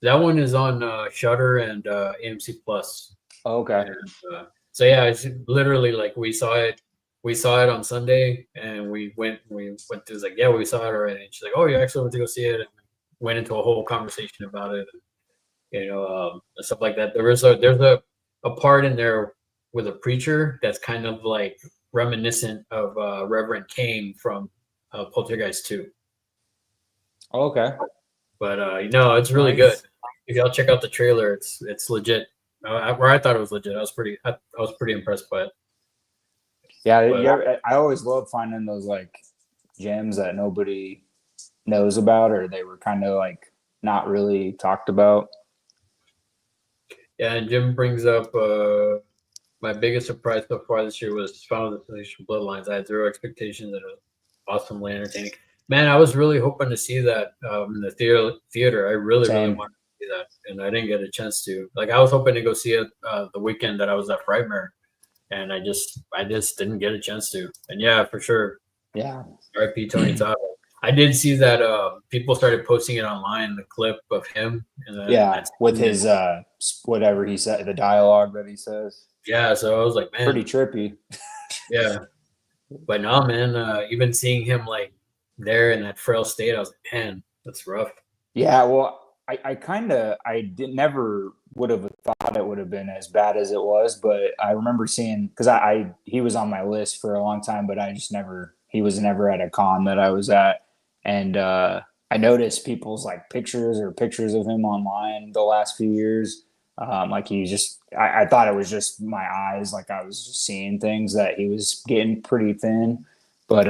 That one is on Shudder and AMC Plus. Oh, okay. And, so yeah, it's literally like we saw it on Sunday, and we went through. It was like, yeah, we saw it already. And she's like, oh, you actually went to go see it, and we went into a whole conversation about it. And, stuff like that. There's a part in there with a preacher that's kind of like reminiscent of Reverend Cain from Poltergeist 2. Oh, okay. But it's really good. If y'all check out the trailer, it's legit. Where I thought it was legit, I was pretty impressed by it. Yeah, I always love finding those like gems that nobody knows about, or they were kind of like not really talked about. Yeah, and Jim brings up my biggest surprise so far this year was Final Destination Bloodlines. I had zero expectations, and it was awesomely entertaining. Man, I was really hoping to see that in the theater. I really wanted to see that, and I didn't get a chance to. Like, I was hoping to go see it the weekend that I was at Frightmare, and I just didn't get a chance to. And yeah, for sure. Yeah. R.I.P. Tony Todd. I did see that people started posting it online, the clip of him. And then Yeah, with his whatever he said, the dialogue that he says. Yeah, so I was like, man, pretty trippy. Yeah, but no, man. Even seeing him like there in that frail state, I was like, man, that's rough. Yeah, well, I never would have thought it would have been as bad as it was, but I remember seeing because he was on my list for a long time, but he was never at a con that I was at, and I noticed people's like pictures of him online the last few years. Like I thought it was just my eyes, like I was just seeing things that he was getting pretty thin. But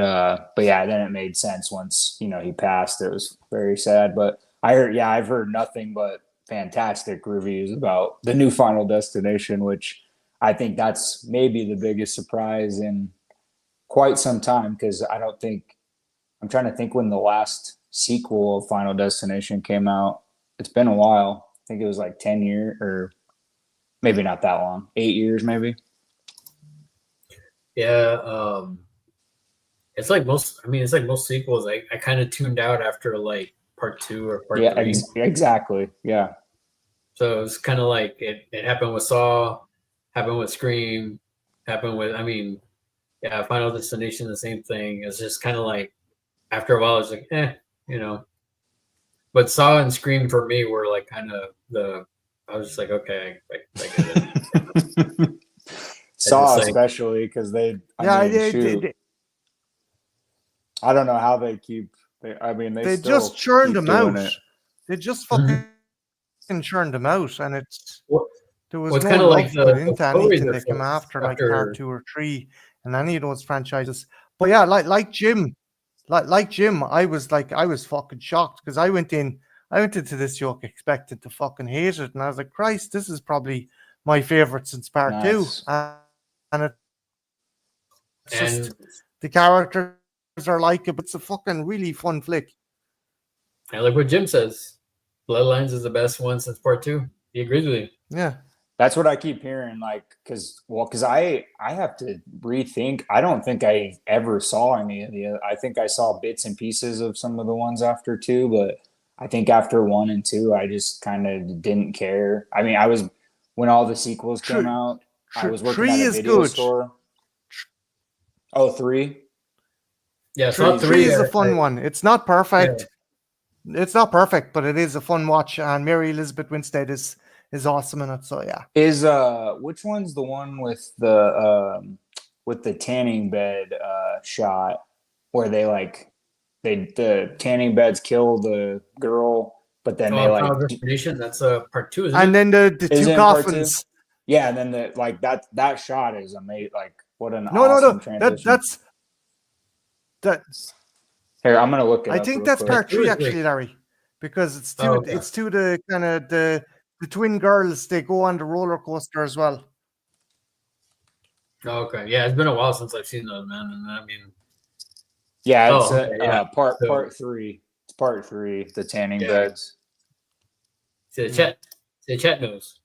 yeah, then it made sense once, he passed. It was very sad. But I've heard nothing but fantastic reviews about the new Final Destination, which I think that's maybe the biggest surprise in quite some time, because I'm trying to think when the last sequel of Final Destination came out. It's been a while. I think it was like 10 years, or maybe not that long, 8 years maybe. Yeah, it's like most sequels. I kind of tuned out after like part 2 or part 3. Exactly. Yeah. So it's kind of like it happened with Saw, happened with Scream, happened with Final Destination, the same thing. It's just kind of like after a while, it's like But Saw and Scream for me were like kind of I was just like, okay, I get it. Saw especially because I don't know how they keep. They just churned them out. They just fucking churned them out, and there was no love like put into anything that came after like part 2 or 3 and any of those franchises. But yeah, like Jim, I was fucking shocked because I went into this joke expecting to fucking hate it, and I was like, Christ, this is probably my favorite since part 2, and it's just the characters are like it, but it's a fucking really fun flick. I like what Jim says. Bloodlines is the best one since part 2. He agrees with you. Yeah. That's what I keep hearing, like, because I have to rethink. I don't think I ever saw any of the other. I think I saw bits and pieces of some of the ones after 2, but I think after 1 and 2, I just kind of didn't care. I mean, when all the sequels came out, I was working at a video store. Oh, 3? Yeah, 3 is a fun one. It's not perfect. Yeah. It's not perfect, but it is a fun watch, and Mary Elizabeth Winstead is awesome in it. So yeah. Is which one's the one with the tanning bed shot where the tanning beds kill the girl, but then that's part 2, isn't and it? And then the 2 coffins. Yeah, and then that shot is amazing. Like, what an awesome transition. That's here. I'm gonna look it up. I think that's part 3 actually, Larry, because it's to the kind of the twin girls. They go on the roller coaster as well. Okay, yeah, it's been a while since I've seen those, man. And I mean, yeah, it's part 3. It's part 3. The tanning beds. The chat knows.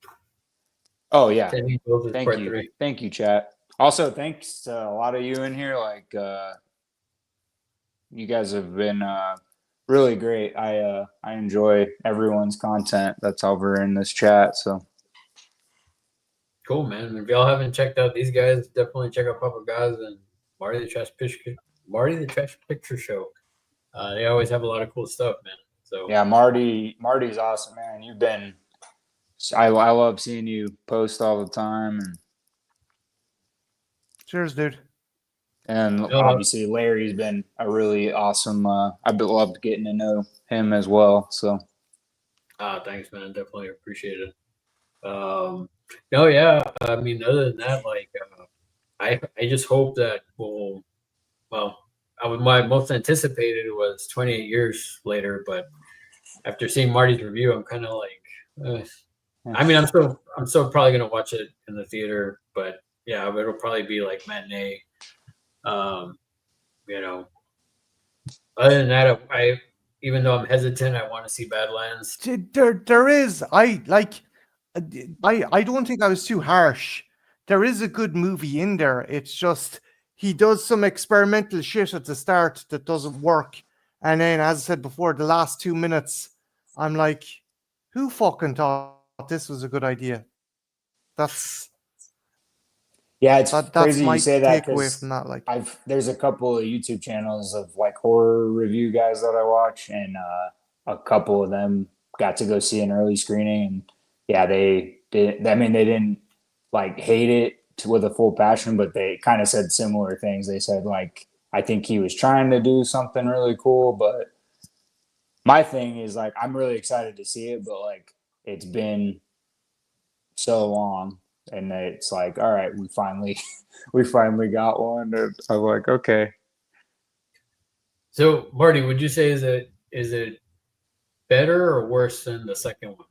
Oh yeah, thank you, chat. Also, thanks to a lot of you in here. Like, you guys have been really great. I enjoy everyone's content that's over in this chat. So cool, man. If y'all haven't checked out these guys, definitely check out Papa Gaz and Marty the Trash Picture Show. They always have a lot of cool stuff, man. So yeah, Marty's awesome, man. I love seeing you post all the time. And cheers, dude. And obviously Larry's been a really awesome. I've loved getting to know him as well. So, thanks, man. Definitely appreciate it. No, yeah. I mean, other than that, like, I just hope that my most anticipated was 28 years later, but after seeing Marty's review, I'm kind of like, I mean, I'm still probably gonna watch it in the theater, but yeah, it'll probably be like matinee. Other than that, I even though I'm hesitant, I want to see Badlands. There is. I don't think I was too harsh. There is a good movie in there. It's just he does some experimental shit at the start that doesn't work, And then, as I said before, the last 2 minutes, I'm like, who fucking thought this was a good idea? That's it's that's crazy you my say that takeaway because from that. Like, there's a couple of YouTube channels of like horror review guys that I watch, and a couple of them got to go see an early screening, and yeah, they did. I mean, they didn't like hate it with a full passion, but they kind of said similar things. They said like, I think he was trying to do something really cool, but my thing is like, I'm really excited to see it, but like, it's been so long, and it's like, all right, we finally got one, and I'm like, okay. So, Marty, would you say is it better or worse than the second one?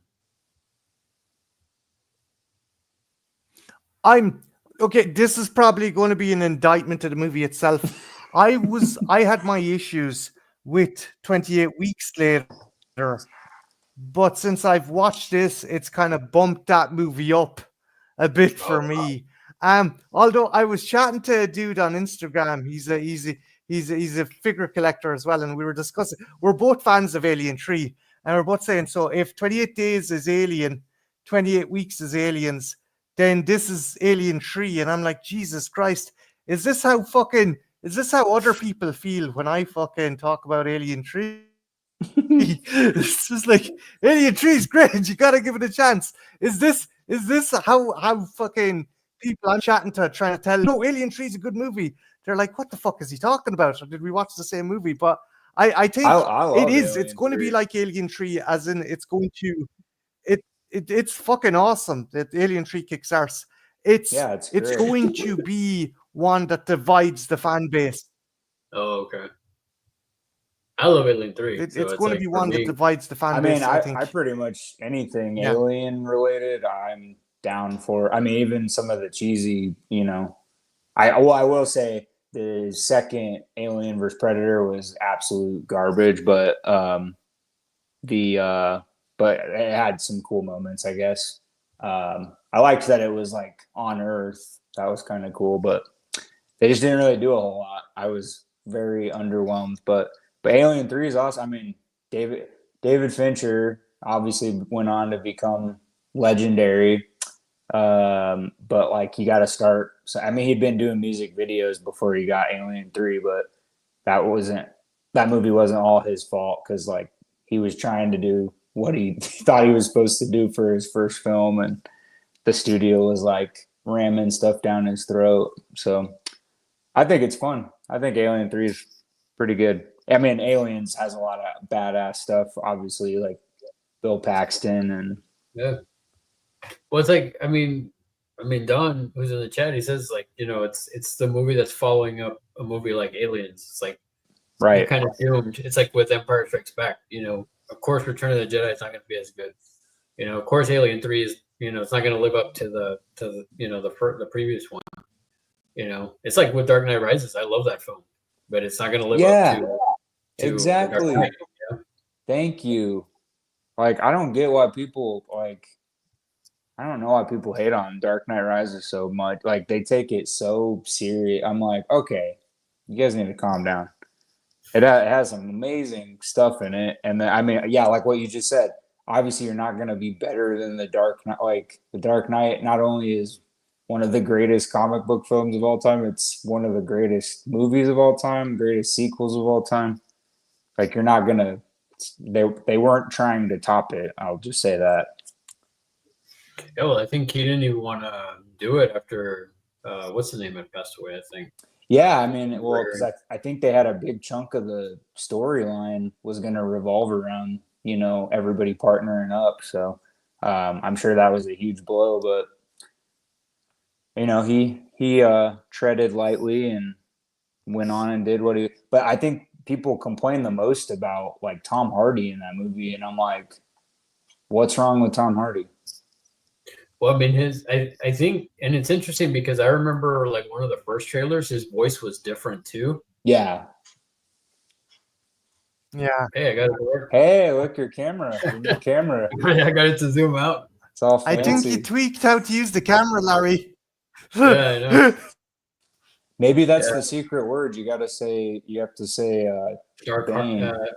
I'm okay. This is probably going to be an indictment of the movie itself. I had my issues with 28 Weeks Later, but since I've watched this, it's kind of bumped that movie up a bit for me. Although I was chatting to a dude on Instagram, he's a figure collector as well, and we were discussing. We're both fans of Alien 3, and we're both saying, so if 28 days is Alien, 28 weeks is Aliens, then this is Alien 3, and I'm like, Jesus Christ, is this how other people feel when I fucking talk about Alien 3? It's just like, Alien 3 is great, you gotta give it a chance. Is this how fucking people I'm chatting to trying to tell, no, Alien 3 is a good movie? They're like, what the fuck is he talking about? Or did we watch the same movie? But I think I love it is. Alien It's going to be 3. like Alien 3, as in it's going to it's fucking awesome that Alien 3 kicks arse. It's great. going to be one that divides the fan base. Oh, okay. I love Alien 3. It's so going to like, be for one that me, divides the fan I base. mean, I think. I pretty much anything Yeah. alien related, I'm down for. I mean, even some of the cheesy, I will say the second Alien vs Predator was absolute garbage, but but it had some cool moments, I guess. I liked that it was like on Earth. That was kind of cool, but they just didn't really do a whole lot. I was very underwhelmed, but Alien 3 is awesome. I mean, David Fincher obviously went on to become legendary. But like, you got to start. So, I mean, he'd been doing music videos before he got Alien 3, but that movie wasn't all his fault, because like, he was trying to do what he thought he was supposed to do for his first film, and the studio was like ramming stuff down his throat. So I think it's fun. I think Alien 3 is pretty good. I mean, Aliens has a lot of badass stuff, obviously, like Bill Paxton and yeah. Well, it's like, I mean, Don, who's in the chat, he says like, it's the movie that's following up a movie like Aliens. It's like, right, kind of doomed. It's like with Empire Strikes Back. Of course, Return of the Jedi is not going to be as good. Of course, Alien 3 is, it's not going to live up to the previous one. It's like with Dark Knight Rises. I love that film, but it's not going to live up to exactly. Dark Knight, Thank you. Like, I don't get why people like. I don't know why people hate on Dark Knight Rises so much. Like, they take it so serious. I'm like, okay, you guys need to calm down. It has some amazing stuff in it, and then, I mean, yeah, like what you just said. Obviously, you're not going to be better than the Dark Knight. Like, the Dark Knight not only is one of the greatest comic book films of all time, it's one of the greatest movies of all time, greatest sequels of all time. Like, you're not gonna. They weren't trying to top it. I'll just say that. Yeah, well, I think he didn't even want to do it after what's the name had passed away. I think. Yeah, I mean, well, because I think they had a big chunk of the storyline was going to revolve around, everybody partnering up. So I'm sure that was a huge blow, but he treaded lightly and went on and did what he. But I think people complain the most about like Tom Hardy in that movie, and I'm like, what's wrong with Tom Hardy? Well, I mean, I think, and it's interesting because I remember like one of the first trailers, his voice was different too. Yeah. Yeah. Hey, I got it to work. Hey, look, your camera. Your camera. I got it to zoom out. It's all fancy. I think you tweaked how to use the camera, Larry. Yeah, I know. Maybe that's the secret word. You have to say Bane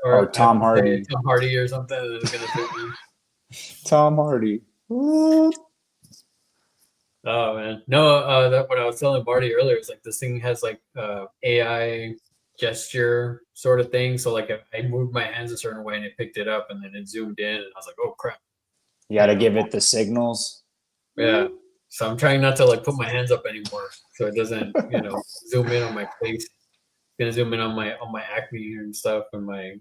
or Tom Hardy. Tom Hardy or something is gonna fit me. Tom Hardy. Oh man, no. That what I was telling Marty earlier is like this thing has like AI gesture sort of thing. So like if I moved my hands a certain way and it picked it up and then it zoomed in and I was like, oh crap. You got to give it the signals. Yeah. So I'm trying not to like put my hands up anymore, so it doesn't, zoom in on my face. It's gonna zoom in on my acne and stuff, and my,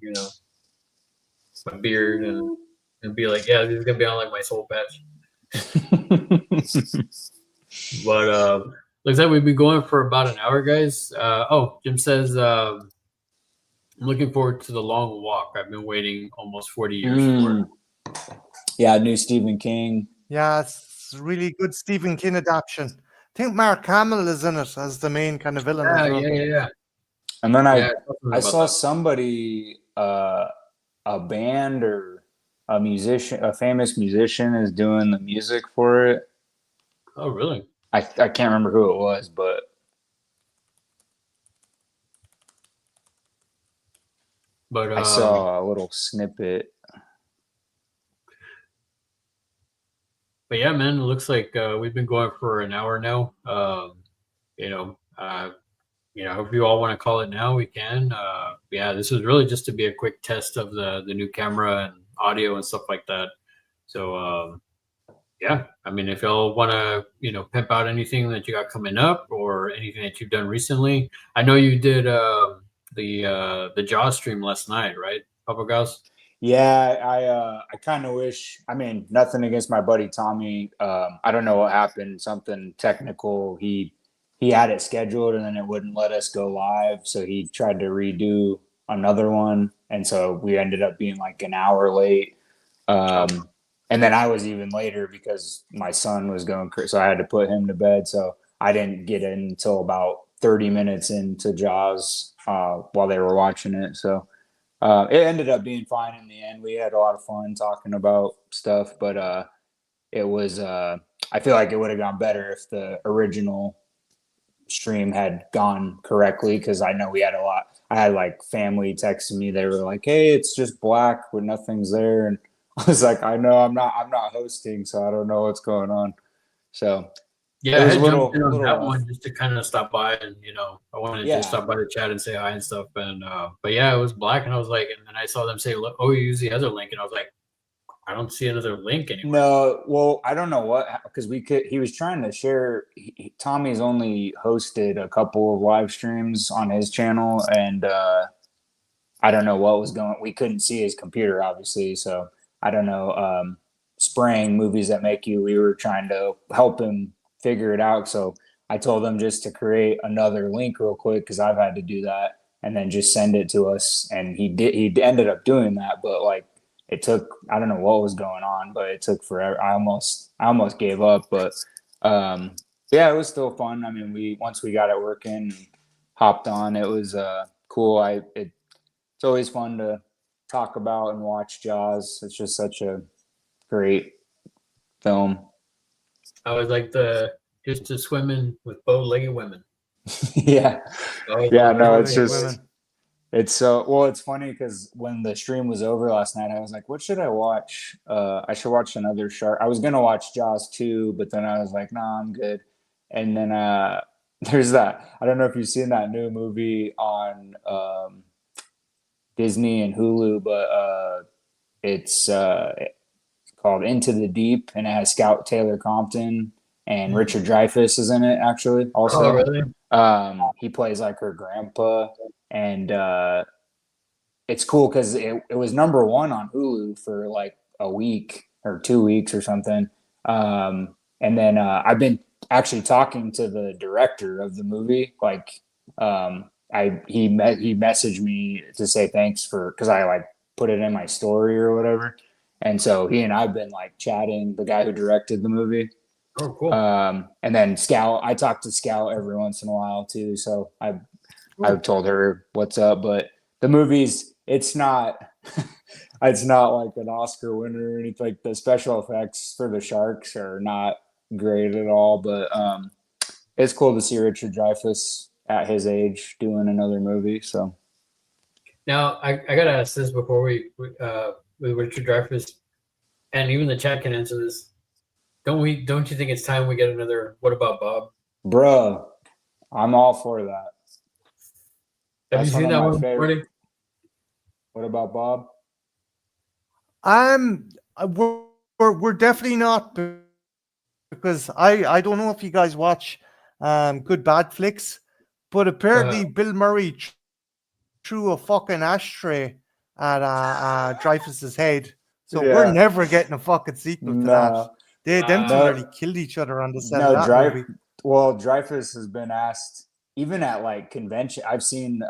my beard, and be like, yeah, this is gonna be on like my soul patch. But looks like we've been going for about an hour, guys. Jim says, I'm looking forward to the long walk. I've been waiting almost 40 years for it. Yeah, new Stephen King. Yeah, it's really good Stephen King adaptation. I think Mark Hamill is in it as the main kind of villain. Yeah. And then I saw somebody, a band or a musician, a famous musician is doing the music for it. Oh, really? I can't remember who it was, but I saw a little snippet. But yeah, man, it looks like we've been going for an hour now. If you all want to call it now, we can. This was really just to be a quick test of the new camera and audio and stuff like that. So, I mean, if y'all want to, pimp out anything that you got coming up or anything that you've done recently. I know you did the Jaws stream last night, right, Papa Gauss? Yeah, I kind of wish. I mean, nothing against my buddy Tommy. I don't know what happened. Something technical. He had it scheduled and then it wouldn't let us go live, so he tried to redo another one, and so we ended up being like an hour late. And then I was even later because my son was going crazy, so I had to put him to bed. So I didn't get in until about 30 minutes into Jaws while they were watching it. So. It ended up being fine in the end. We had a lot of fun talking about stuff, but it was I feel like it would have gone better if the original stream had gone correctly, because I know we had I had like family texting me. They were like, hey, it's just black where nothing's there, and I was like, I know I'm not hosting, so I don't know what's going on. So yeah, I had jumped in on that one just to kind of stop by, and I wanted to just stop by the chat and say hi and stuff. And but yeah, it was black, and I was like, and then I saw them say, "Oh, you use the other link," and I was like, I don't see another link anymore. No, well, I don't know what, because he was trying to share. Tommy's only hosted a couple of live streams on his channel, and I don't know what was going. We couldn't see his computer, obviously, so I don't know. Spraying movies that make you. We were trying to help him figure it out. So I told them just to create another link real quick, because I've had to do that, and then just send it to us. And he ended up doing that, but like it took, I don't know what was going on, but it took forever. I almost gave up, but it was still fun. I mean, once we got it working and hopped on, it was cool. It's always fun to talk about and watch Jaws. It's just such a great film. I was like just to swimming with bow-legged women. Yeah. No, it's just, it's so, well, it's funny because when the stream was over last night, I was like, what should I watch? I should watch another shark. I was going to watch Jaws 2, but then I was like, nah, I'm good. And then there's that, I don't know if you've seen that new movie on Disney and Hulu, but it's called Into the Deep, and it has Scout Taylor Compton, and Richard Dreyfuss is in it actually also. Oh, really? He plays like her grandpa, and it's cool because it was number one on Hulu for like a week or 2 weeks or something. And then I've been actually talking to the director of the movie. Like he messaged me to say thanks because I like put it in my story or whatever. And so he and I've been like chatting, the guy who directed the movie. Oh, cool. And then Scout, I talk to Scout every once in a while too. So I've told her what's up, but the movie's, it's not like an Oscar winner or anything. Like the special effects for the sharks are not great at all, but it's cool to see Richard Dreyfuss at his age doing another movie. So Now, I gotta ask this before with Richard Dreyfuss, and even the chat can answer this. Don't you think it's time we get another What About Bob? bruh, I'm all for that. Have you That's one seen of that my one, favorite. Marty? What about Bob? We're definitely not, because I don't know if you guys watch Good Bad Flicks, but apparently Bill Murray threw a fucking ashtray at Dreyfuss's head. So we're Yeah. never getting a fucking sequel to that. Them two No. nearly killed each other on the set No, of that movie. Dreyfuss has been asked, even at like convention. I've seen.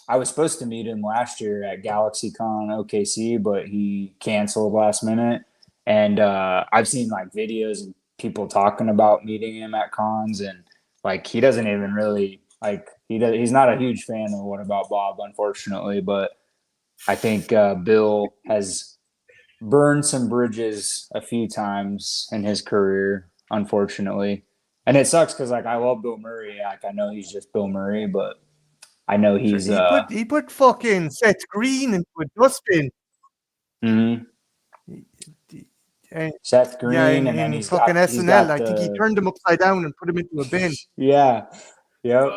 I was supposed to meet him last year at GalaxyCon OKC, but he canceled last minute. And I've seen like videos and people talking about meeting him at cons, and like he doesn't even really like he's not a huge fan of What About Bob, unfortunately. But I think Bill has burned some bridges a few times in his career, unfortunately. And it sucks because like I love Bill Murray. Like I know he's just Bill Murray, but I know he's he put fucking Seth Green into a dustbin. Mm-hmm. Seth Green, yeah, and then he's fucking got, SNL. I think he turned him upside down and put him into a bin. Yeah, yep.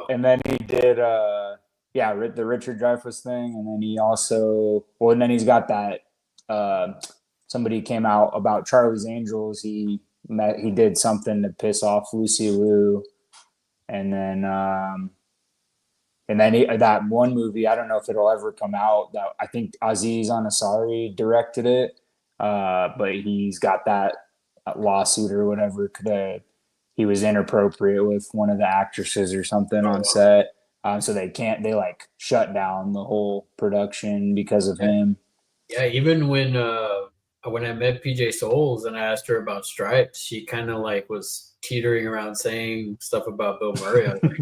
And then he did the Richard Dreyfuss thing, and then he also and then he's got that somebody came out about Charlie's Angels. He did something to piss off Lucy Liu, and then that one movie, I don't know if it'll ever come out, that I think Aziz Ansari directed it, but he's got that lawsuit or whatever that he was inappropriate with one of the actresses or something on set. So they like shut down the whole production because of him. Yeah, even when I met PJ Souls and I asked her about Stripes, she kind of like was teetering around saying stuff about Bill Murray. I think.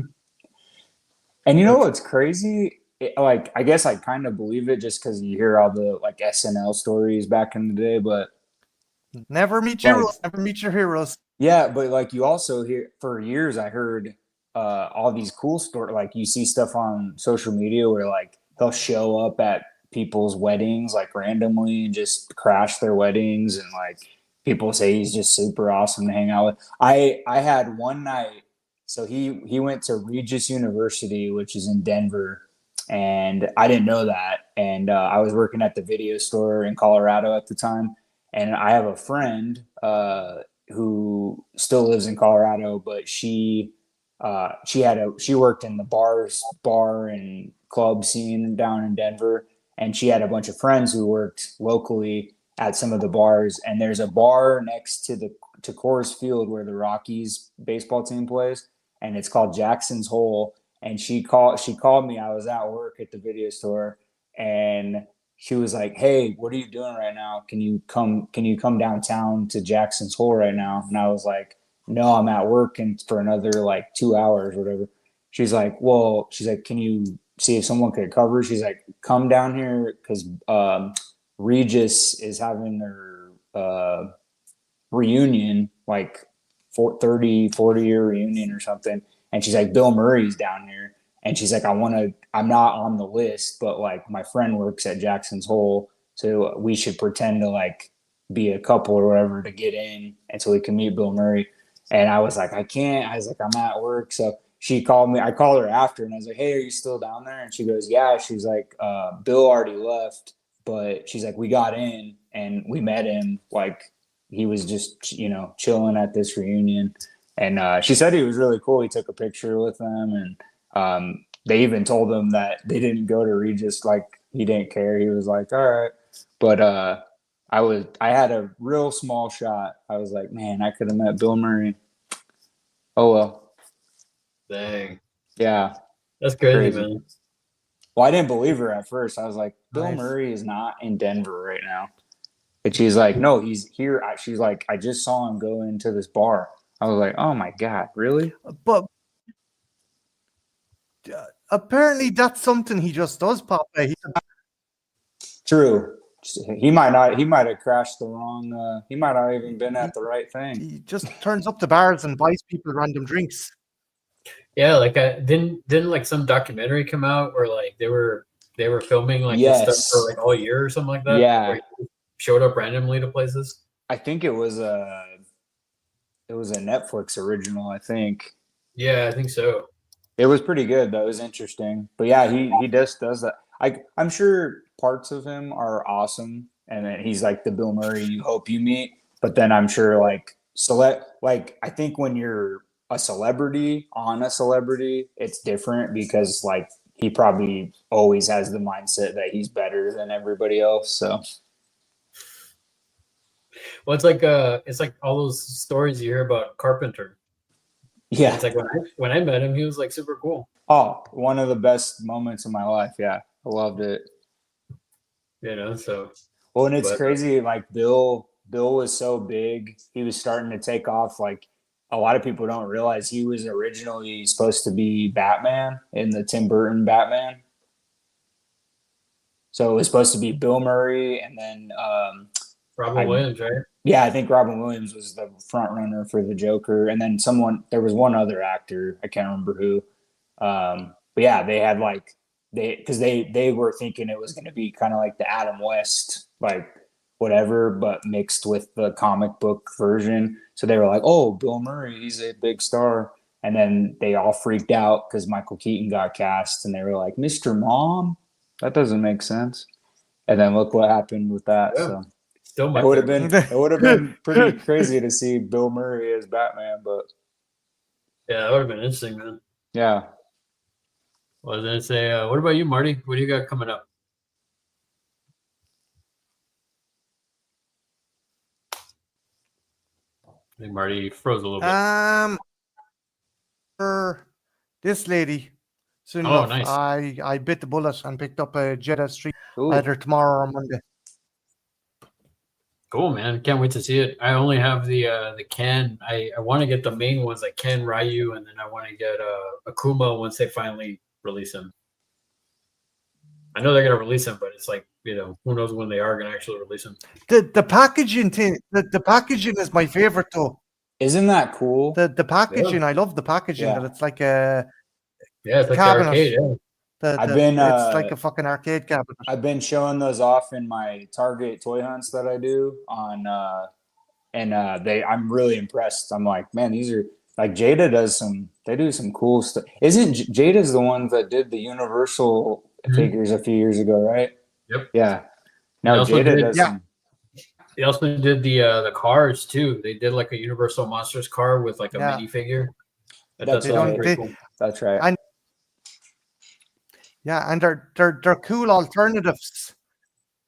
And you know what's crazy? Like, I guess I kind of believe it just because you hear all the like SNL stories back in the day, but never meet your heroes. Never meet your heroes. Yeah, but like you also hear for years, I heard all these cool stories. Like you see stuff on social media where like he'll show up at people's weddings like randomly and just crash their weddings, and like people say he's just super awesome to hang out with. I had one night. So he went to Regis University, which is in Denver, and I didn't know that. And I was working at the video store in Colorado at the time, and I have a friend who still lives in Colorado, but she worked in the bar and club scene down in Denver, and she had a bunch of friends who worked locally at some of the bars. And there's a bar next to Coors Field where the Rockies baseball team plays, and it's called Jackson's Hole. And she called me. I was at work at the video store, and she was like, "Hey, what are you doing right now? Can you come downtown to Jackson's Hole right now?" And I was like, "No, I'm at work and for another like 2 hours or whatever." She's like, "Can you see if someone could cover?" She's like, "Come down here because Regis is having their reunion, like 40-year reunion or something." And she's like, "Bill Murray's down here." And she's like, I'm not on the list, but like my friend works at Jackson's Hole, so we should pretend to like be a couple or whatever to get in and so we can meet Bill Murray. And I was like, I can't. I was like, I'm at work. So she called me. I called her after and I was like, "Hey, are you still down there?" And she goes, "Yeah." She's like, Bill already left, but she's like, "We got in and we met him. Like he was just, chilling at this reunion." And she said he was really cool. He took a picture with them, and they even told him that they didn't go to Regis. Like he didn't care. He was like, "All right." But I had a real small shot. I was like, man, I could have met Bill Murray. Oh well. Dang. Yeah. That's crazy, man. Well, I didn't believe her at first. I was like, Bill Nice. Murray is not in Denver right now. And she's like, "No, he's here." She's like, "I just saw him go into this bar." I was like, "Oh my God, really?" But apparently that's something he just does, Papa. True. He might have crashed the wrong. He might not even been at the right thing. He just turns up the bars and buys people random drinks. Yeah, like didn't like some documentary come out where like they were filming like this stuff for Yes. like all year or something like that. Yeah. Where he showed up randomly to places. I think it was a Netflix original, I think. Yeah, I think so. It was pretty good though. It was interesting. But yeah, he just does that. I'm sure parts of him are awesome, and then he's like the Bill Murray you hope you meet. But then I'm sure like I think when you're a celebrity on a celebrity, it's different because like he probably always has the mindset that he's better than everybody else. So Well, it's like all those stories you hear about Carpenter. yeah. It's like when I met him, he was like super cool. Oh, one of the best moments of my life. Yeah. I loved it. You know, so Well, and it's but crazy. Like Bill was so big. He was starting to take off. Like a lot of people don't realize he was originally supposed to be Batman in the Tim Burton Batman. So it was supposed to be Bill Murray, and then Robin Williams, right? yeah, I think Robin Williams was the front runner for the Joker, and then there was one other actor, I can't remember who. But yeah, they had like they were thinking it was going to be kind of like the Adam West, like whatever, but mixed with the comic book version. So they were like, "Oh, Bill Murray, he's a big star." And then they all freaked out because Michael Keaton got cast, and they were like, "Mr. Mom, that doesn't make sense." And then look what happened with that. Yeah. So Still my it would have been pretty favorite. crazy to see Bill Murray as Batman, but Yeah, that would have been interesting, man. yeah. Well, I was gonna say, what about you, Marty? What do you got coming up? I think Marty froze a little bit. For this lady, soon Oh, enough, nice. I bit the bullet and picked up a Jeddah Street Ooh. either tomorrow or Monday. Cool, man. Can't wait to see it. I only have the Ken. I want to get the main ones like Ken, Ryu, and then I want to get Akuma once they finally release him. I know they're gonna release him, but it's like, you know, who knows when they are gonna actually release him. The packaging thing, the packaging is my favorite though. Isn't that cool? The packaging, I love the packaging. Yeah. That it's like a Yeah, it's like cabinet. the arcade. Yeah. It's like a fucking arcade cabinet. I've been showing those off in my Target toy hunts that I do on, and I'm really impressed. I'm like, man, these are like Jada they do some cool stuff. Isn't Jada's the one that did the Universal figures a few years ago, right? Yep. Yeah. Now Jada does some. They also did the cars too. They did like a Universal Monsters car with like a mini figure. That's right. Cool. That's right. And yeah, and they're cool alternatives.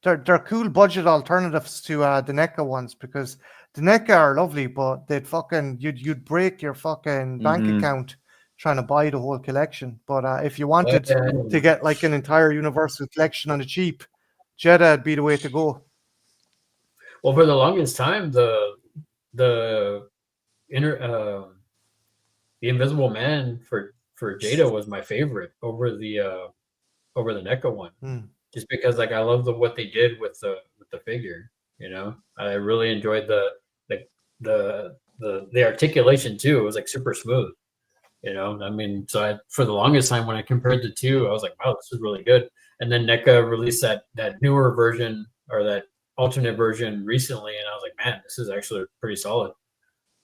They're cool budget alternatives to the NECA ones, because the NECA are lovely, but they'd fucking you'd break your fucking bank account trying to buy the whole collection. But if you wanted to get like an entire Universal collection on the cheap, Jeddah would be the way to go. Well, for the longest time, the Invisible Man for Jada was my favorite over the NECA one, just because like I love what they did with the figure. You know, I really enjoyed the articulation too. It was like super smooth. You know, I mean, so for the longest time when I compared the two, I was like, wow, this is really good. And then NECA released that newer version, or that alternate version, recently, and I was like, man, this is actually pretty solid.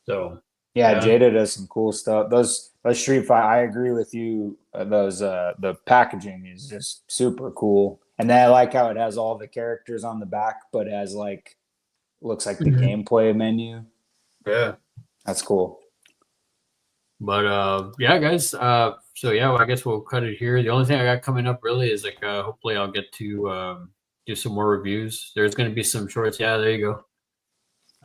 So yeah, Jada does some cool stuff. Those Street Fighter, I agree with you. The packaging is just super cool, and then I like how it has all the characters on the back, but it has like looks like the gameplay menu. Yeah, that's cool. But yeah, guys. So yeah, well, I guess we'll cut it here. The only thing I got coming up really is like hopefully I'll get to do some more reviews. There's going to be some shorts. Yeah, there you go.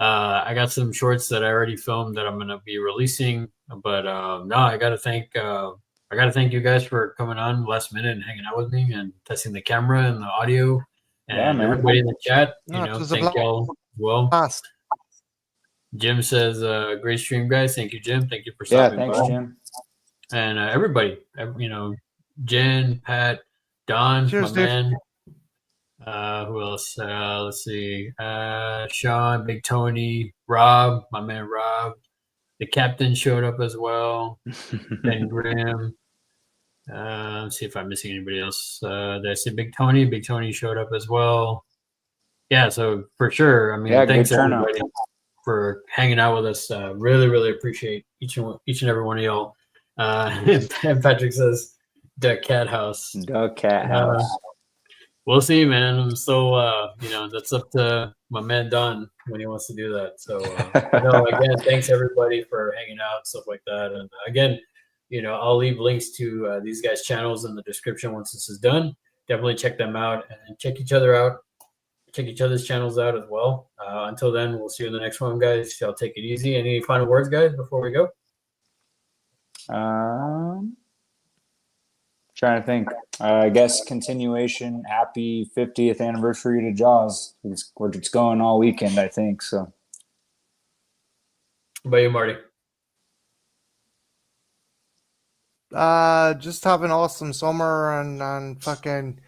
I got some shorts that I already filmed that I'm going to be releasing. But no, I got to thank you guys for coming on last minute and hanging out with me and testing the camera and the audio, and everybody in the chat. Thank y'all as well. Fast. Jim says, great stream, guys. Thank you, Jim. Thank you for stopping by. Yeah, thanks, Jim. And everybody, Jen, Pat, Don, cheers, my man. Who else? Let's see. Sean, Big Tony, Rob, my man Rob. The captain showed up as well. Ben Graham. Let's see if I'm missing anybody else. Did I say Big Tony? Big Tony showed up as well. Yeah, so for sure. I mean, thanks everybody for hanging out with us. Really, really appreciate each and every one of y'all. And Patrick says, "The cat house." The cat house. We'll see, man. I'm still, that's up to my man Don when he wants to do that. So, again, thanks everybody for hanging out, stuff like that. And again, I'll leave links to these guys' channels in the description once this is done. Definitely check them out and check each other out. Check each other's channels out as well. Until then, we'll see you in the next one, guys. Y'all take it easy. Any final words, guys, before we go? Trying to think. I guess continuation. Happy 50th anniversary to Jaws. It's going all weekend, I think. So. What about you, Marty? Just have an awesome summer and fucking.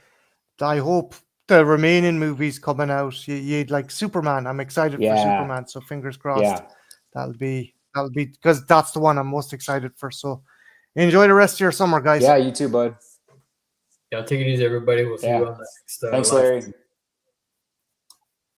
I hope the remaining movies coming out. You'd like Superman. I'm excited for Superman. So fingers crossed. Yeah. That'll be because that's the one I'm most excited for. So. Enjoy the rest of your summer, guys. Yeah, you too, bud. Yeah, take it easy, everybody. We'll see you on the next. Thanks, Larry.